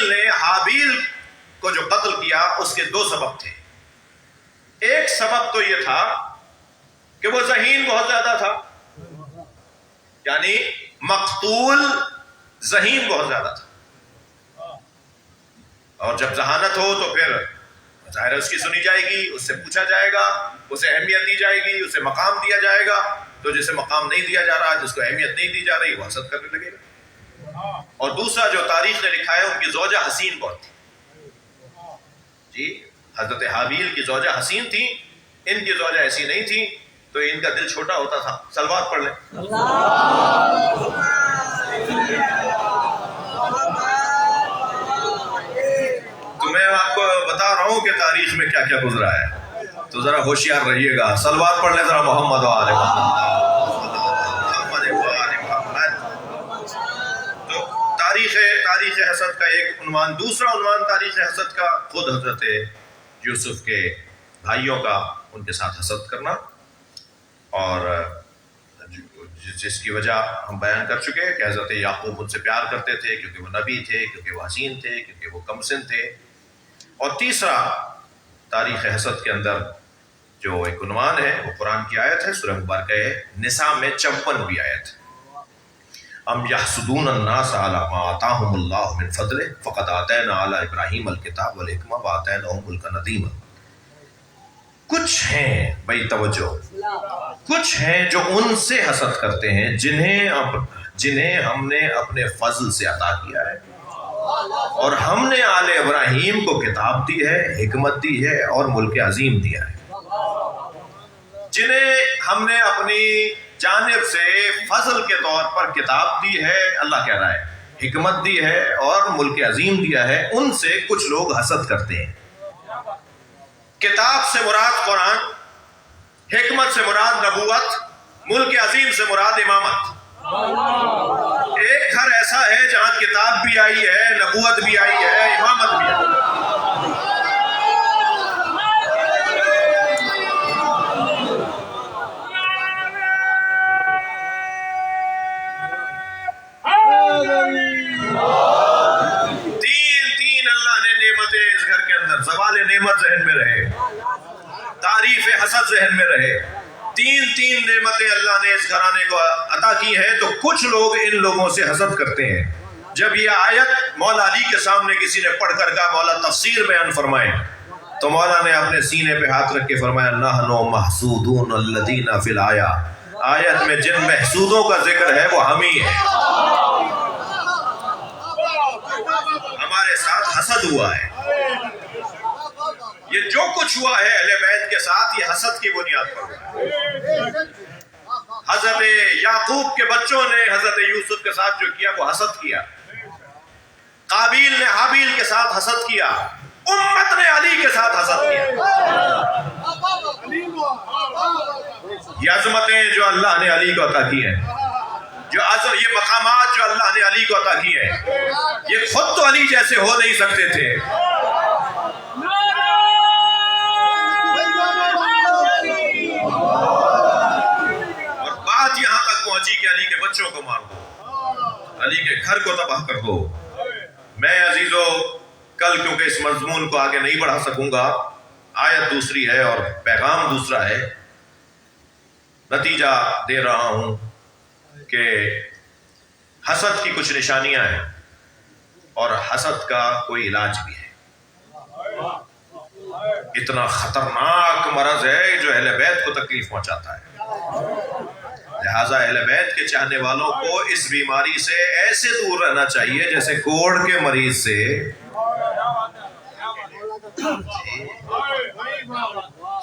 نے حابیل کو جو قتل کیا اس کے دو سبب تھے. ایک سبب تو یہ تھا کہ وہ ذہین بہت زیادہ تھا، یعنی مقتول ذہین بہت زیادہ تھا. اور جب ذہانت ہو تو پھر ظاہر اس کی سنی جائے گی، اس سے پوچھا جائے گا، اسے اہمیت دی جائے گی، اسے مقام دیا جائے گا. تو جسے مقام نہیں دیا جا رہا، جس کو اہمیت نہیں دی جا رہی، وہ حسد کرنے لگے گا. اور دوسرا جو تاریخ نے لکھا ہے، ان کی زوجہ حسین بہت تھی. جی حضرت حابیل کی زوجہ حسین تھی، ان کی زوجہ ایسی نہیں تھی، تو ان کا دل چھوٹا ہوتا تھا. سلوات پڑھ لیں. تو میں آپ کو بتا رہا ہوں کہ تاریخ میں کیا کیا گزرا ہے، تو ذرا ہوشیار رہیے گا. سلوات پڑھ لیں ذرا محمد و آل محمد. تاریخ حسد کا ایک عنوان. دوسرا عنوان تاریخ حسد کا خود حضرت یوسف کے بھائیوں کا ان کے ساتھ حسد کرنا، اور جس کی وجہ ہم بیان کر چکے کہ حضرت یعقوب ان سے پیار کرتے تھے کیونکہ وہ نبی تھے، کیونکہ وہ حسین تھے، کیونکہ وہ کمسن تھے. اور تیسرا تاریخ حسد کے اندر جو ایک عنوان ہے وہ قرآن کی آیت ہے، سورہ مبارکہ نساء میں 54ویں آیت. ام یحسدون الناس علی ما آتاہم اللہ من فضلہ فقد آتینا علی ابراہیم الکتاب والحکمہ وآتیناہم ملکا عظیما. کچھ ہیں بھائی توجہ، کچھ ہیں جو ان سے حسد کرتے ہیں جنہیں ہم نے اپنے فضل سے عطا کیا ہے، اور ہم نے آل ابراہیم کو کتاب دی ہے، حکمت دی ہے اور ملک عظیم دیا ہے. جنہیں ہم نے اپنی جانب سے فضل کے طور پر کتاب دی ہے، اللہ کہہ رہا ہے حکمت دی ہے اور ملک عظیم دیا ہے، ان سے کچھ لوگ حسد کرتے ہیں. کتاب سے مراد قرآن، حکمت سے مراد نبوت، ملک عظیم سے مراد امامت. ایک گھر ایسا ہے جہاں کتاب بھی آئی ہے، نبوت بھی آئی ہے، امامت بھی آئی ہے. تین اللہ نے نعمتیں اس گھر کے اندر، زوال نعمت ذہن میں رہے، تعریف حسد ذہن میں رہے. تین نعمتیں اللہ نے اس گھرانے کو عطا کی ہیں، تو کچھ لوگ ان لوگوں سے حسد کرتے ہیں. جب یہ آیت مولا علی کے سامنے کسی نے پڑھ کر کہا مولا تفسیر بیان فرمائیں، تو مولا نے اپنے سینے پہ ہاتھ رکھ کے فرمایا نحن محسودون الذین فی الآیہ. آیت میں جن محسودوں کا ذکر ہے وہ ہم ہی ہیں. ہمارے ساتھ حسد ہوا ہے. یہ جو کچھ ہوا ہے اہل بیت کے ساتھ یہ حسد کی بنیاد پر ہوا ہے. حضرت یعقوب کے بچوں نے حضرت یوسف کے ساتھ جو کیا وہ حسد کیا. قابیل نے حابیل کے ساتھ حسد کیا. امت نے علی کے ساتھ حسد کیا. یہ عظمتیں جو اللہ نے علی کو عطا کی ہیں, یہ مقامات جو اللہ نے علی کو عطا کی ہیں, یہ خود تو علی جیسے ہو نہیں سکتے تھے. اور بات یہاں تک پہنچی کہ علی کے بچوں کو مار دو, علی کے گھر کو تباہ کر دو. میں عزیزو کل کیونکہ اس مضمون کو آگے نہیں بڑھا سکوں گا, آیت دوسری ہے اور پیغام دوسرا ہے, نتیجہ دے رہا ہوں کہ حسد کی کچھ نشانیاں ہیں اور حسد کا کوئی علاج بھی ہے. اتنا خطرناک مرض ہے جو اہل بیت کو تکلیف پہنچاتا ہے. لہٰذا اہل بیت کے چاہنے والوں کو اس بیماری سے ایسے دور رہنا چاہیے جیسے کوڑ کے مریض سے,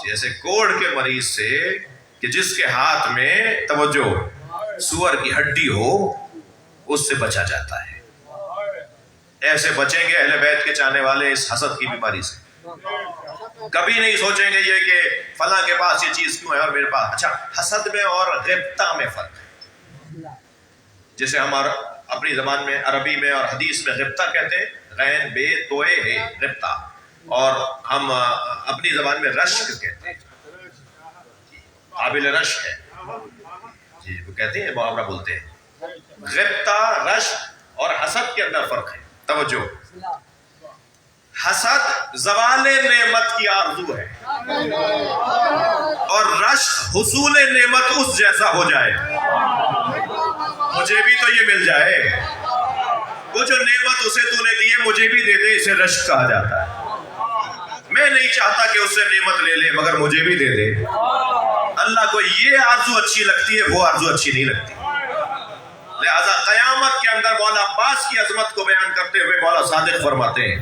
جیسے کوڑ کے مریض سے کہ جس کے ہاتھ میں توجہ سور کی ہڈی ہو, اس سے بچا جاتا ہے. ایسے بچیں گے اہل بیت کے چاہنے والے اس حسد کی بیماری سے. کبھی نہیں سوچیں گے یہ کہ فلاں کے پاس یہ چیز کیوں ہے اور میرے پاس. اچھا, حسد میں اور غبطہ میں فرق ہے. جسے ہمارا اپنی زبان میں عربی میں اور حدیث میں غبطہ کہتے ہیں, غین بے توئے ہے غبطہ, اور ہم اپنی زبان میں رشک کہتے ہیں. قابل رشک ہے جی, وہ کہتے ہیں محاورہ بولتے ہیں. غبطہ, رشک اور حسد کے اندر فرق ہے. توجہ, حسد زوال نعمت کی آرزو ہے اور رشک حصول نعمت اس جیسا ہو جائے. مجھے بھی تو یہ مل جائے, وہ جو نعمت اسے تو نے دی ہے مجھے بھی دے دے, اسے رشک کہا جاتا ہے. میں نہیں چاہتا کہ اس سے نعمت لے لے مگر مجھے بھی دے دے. اللہ کو یہ آرزو اچھی لگتی ہے, وہ آرزو اچھی نہیں لگتی. لہذا قیامت کے اندر مولا عباس کی عظمت کو بیان کرتے ہوئے مولا صادق فرماتے ہیں,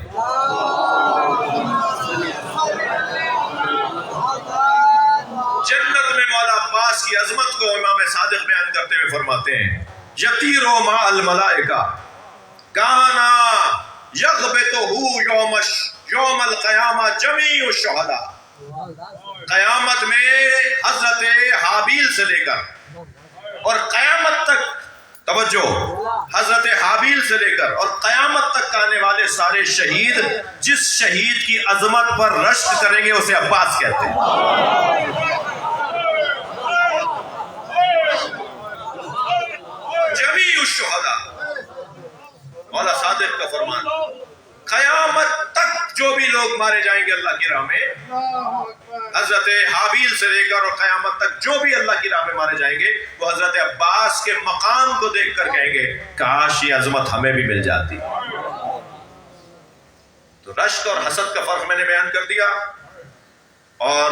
جنت میں مولا عباس کی عظمت کو امام صادق بیان کرتے ہوئے فرماتے ہیں, یطیر مع الملائکہ کانا یغبطہ یوم القیامہ جمیع الشہداء. قیامت میں حضرت حابیل سے لے کر اور قیامت تک, توجہ, حضرت حابیل سے لے کر اور قیامت تک آنے والے سارے شہید جس شہید کی عظمت پر رشک کریں گے اسے عباس کہتے ہیں. جمیع الشہداء, مولا صادق کا فرمان. قیامت تک جو بھی لوگ مارے جائیں گے اللہ کی راہ میں, حضرت حابیل سے لے کر اور قیامت تک جو بھی اللہ کی راہ میں مارے جائیں گے, وہ حضرت عباس کے مقام کو دیکھ کر کہیں گے کاش یہ عظمت ہمیں بھی مل جاتی. تو رشک اور حسد کا فرق میں نے بیان کر دیا, اور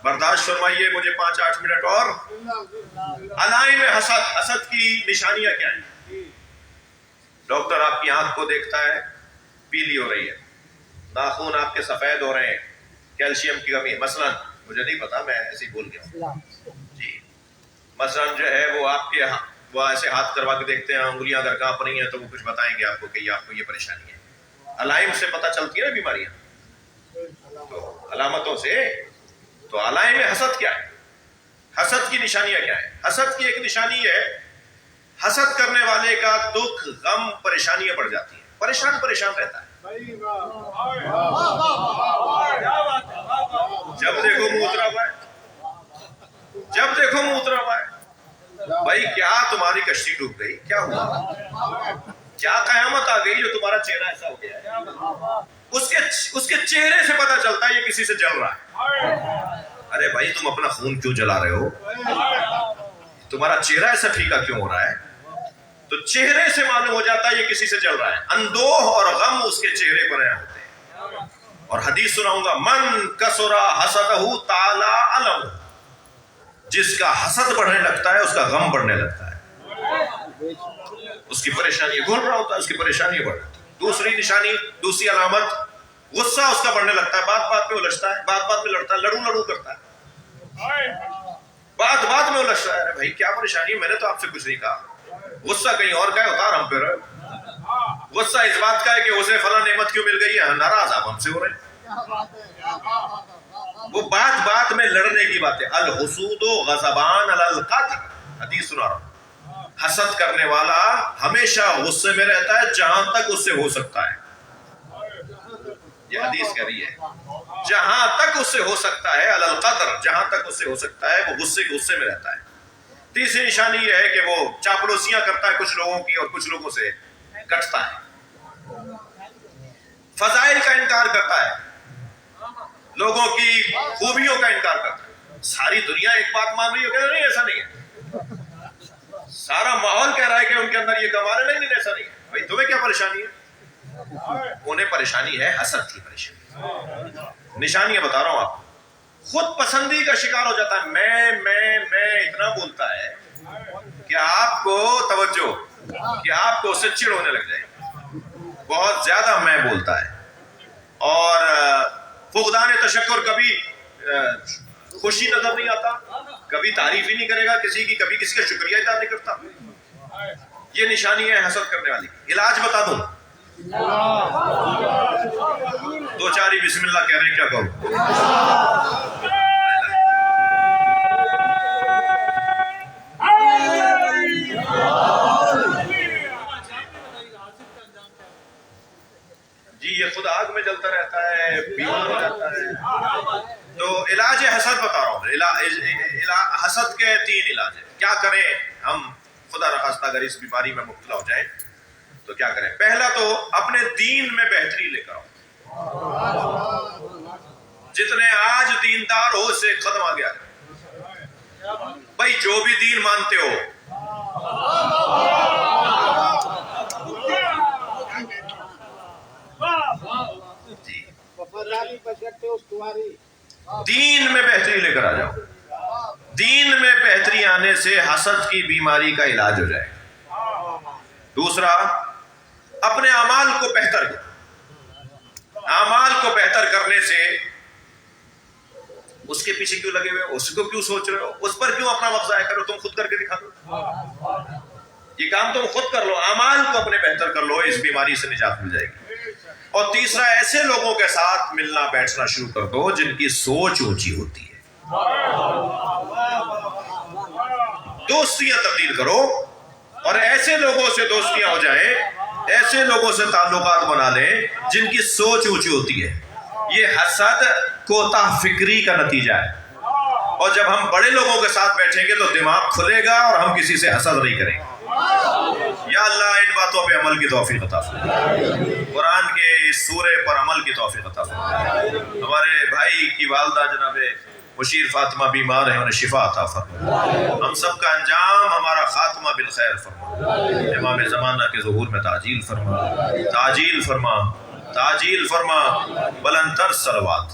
برداشت فرمائیے مجھے 5-8 منٹ اور. علائم حسد, حسد کی نشانیاں کیا ہیں؟ ڈاکٹر آپ کی آنکھ کو دیکھتا ہے پیلی ہو رہی ہے, ناخن آپ کے سفید ہو رہے ہیں, کیلشیم کی کمی, مثلا مجھے نہیں پتا, میں ایسے ہی بول گیا جی. مثلا جو ہے وہ آپ کے وہ ایسے ہاتھ کروا کے دیکھتے ہیں, انگلیاں اگر کانپ رہی ہیں تو وہ کچھ بتائیں گے آپ کو کہ آپ کو یہ پریشانی ہے. علائم سے پتہ چلتی ہے نا بیماریاں, تو علامتوں سے. تو علائم حسد کیا ہے؟ حسد کی نشانیاں کیا ہے؟ حسد کی ایک نشانی ہے, حسد کرنے والے کا دکھ, غم, پریشانیاں بڑھ جاتی ہیں, پریشان رہتا ہے. جب دیکھو منہ اترا ہوا ہے, جب دیکھو منہ اترا ہوا ہے. بھائی کیا تمہاری کشتی ڈوب گئی؟ کیا ہوا؟ کیا قیامت آ گئی جو تمہارا چہرہ ایسا ہو گیا ہے؟ اس کے چہرے سے پتا چلتا ہے یہ کسی سے جل رہا ہے. ارے بھائی تم اپنا خون کیوں جلا رہے ہو؟ تمہارا چہرہ ایسا پھیکا کیوں ہو رہا ہے؟ تو چہرے سے معلوم ہو جاتا ہے یہ کسی سے جل رہا ہے. اندوہ اور غم اس کے چہرے پر آیا ہوتے ہیں. اور حدیث سناؤں گا, من کسرا حسدہ تعالی علم, جس کا حسد بڑھنے لگتا ہے اس کا غم بڑھنے لگتا ہے. اس کی پریشانی گھل رہا ہوتا ہے, اس کی پریشانی بڑھ رہی. دوسری نشانی، دوسری علامت، غصہ اس کا بڑھنے لگتا ہے، بات بات میں الجھتا ہے، بات بات میں لڑتا ہے، لڑو کرتا ہے، بات بات میں الجھتا ہے. ارے بھائی کیا پریشانی ہے، میں نے تو آپ سے کچھ نہیں کہا. غصہ کہیں اور کا ہے، اتار ہم پہ رہے. غصہ اس بات کا ہے کہ اسے فلاں نعمت کیوں مل گئی ہے، ناراض آپ ہم سے ہو رہے ہیں. وہ بات بات میں لڑنے کی بات ہے. الحسود غضبان علی القاتل، حدیث سنا رہا ہوں. حسد کرنے والا ہمیشہ غصے میں رہتا ہے جہاں تک اس سے ہو سکتا ہے. یہ حدیث کہہ رہی ہے جہاں تک اس سے ہو سکتا ہے، علی القدر، جہاں تک اس سے ہو سکتا ہے وہ غصے میں رہتا ہے. تیسری نشانی یہ ہے کہ وہ چاپلوسیاں کرتا ہے کچھ لوگوں کی اور کچھ لوگوں سے کٹتا ہے. فضائل کا انکار کرتا ہے، لوگوں کی خوبیوں کا انکار کرتا ہے. ساری دنیا ایک بات مان رہی ہے، نہیں ایسا نہیں ہے. سارا ماحول کہہ رہا ہے کہ ان کے اندر یہ کمال ہے، نہیں ایسا نہیں ہے. بھائی تمہیں کیا پریشانی ہے؟ انہیں پریشانی ہے حسد کی پریشانی. نشانیاں بتا رہا ہوں آپ. خود پسندی کا شکار ہو جاتا ہے. میں اتنا بولتا ہے کہ آپ کو توجہ، کہ آپ کو اس سے چڑ ہونے لگ جائے. بہت زیادہ میں بولتا ہے. اور فقدان تشکر، کبھی خوشی نظر نہیں آتا، کبھی تعریف ہی نہیں کرے گا کسی کی، کبھی کسی کا شکریہ ادا نہیں کرتا. یہ نشانی ہے حسد کرنے والی. علاج بتا دوں، دو چاری بسم اللہ کہہ رہے ہیں، کیا کروں؟ جی یہ خود آگ میں جلتا رہتا ہے، بیمار ہو جاتا ہے. تو علاج حسد بتا رہا ہوں. حسد کے 3 علاج ہیں. کیا کریں ہم خدا نخواستہ اگر اس بیماری میں مبتلا ہو جائیں تو کیا کریں؟ پہلا تو اپنے دین میں بہتری لے کر آؤ. جتنے آج دیندار ہو اس سے ختم آ گیا. بھائی جو بھی دین مانتے ہو، دین میں بہتری لے کر آ جاؤ. دین میں بہتری آنے سے حسد کی بیماری کا علاج ہو جائے گا. دوسرا، اپنے اعمال کو بہتر کرو. اعمال کو بہتر کرنے سے اس کے پیچھے کیوں لگے ہوئے، اس کو کیوں سوچ رہے ہو، اس پر کیوں اپنا وقت ضائع کرو؟ تم خود کر کے دکھا دو. یہ کام تم خود کر لو، اعمال کو اپنے بہتر کر لو، اس بیماری سے نجات مل جائے گی. اور تیسرا، ایسے لوگوں کے ساتھ ملنا بیٹھنا شروع کر دو جن کی سوچ اونچی ہوتی ہے. دوستیاں تبدیل کرو اور ایسے لوگوں سے دوستیاں ہو جائیں، ایسے لوگوں سے تعلقات بنا لیں جن کی سوچ اونچی ہوتی ہے. یہ حسد کوتاہ فکری کا نتیجہ ہے. اور جب ہم بڑے لوگوں کے ساتھ بیٹھیں گے تو دماغ کھلے گا اور ہم کسی سے حسد نہیں کریں گے. یا اللہ ان باتوں پہ عمل کی توفیق عطا فرمائے. قرآن کے اس سورے پر عمل کی توفیق عطا فرمائے. ہمارے بھائی کی والدہ جناب مشیر فاطمہ بیمار ہیں، انہیں شفا عطا فرمائے. ہم سب کا انجام، ہمارا خاتمہ بالخیر فرما. امام زمانہ کے ظہور میں تعجیل فرما، تعجیل فرما، تعجیل فرما. بلند تر صلوات.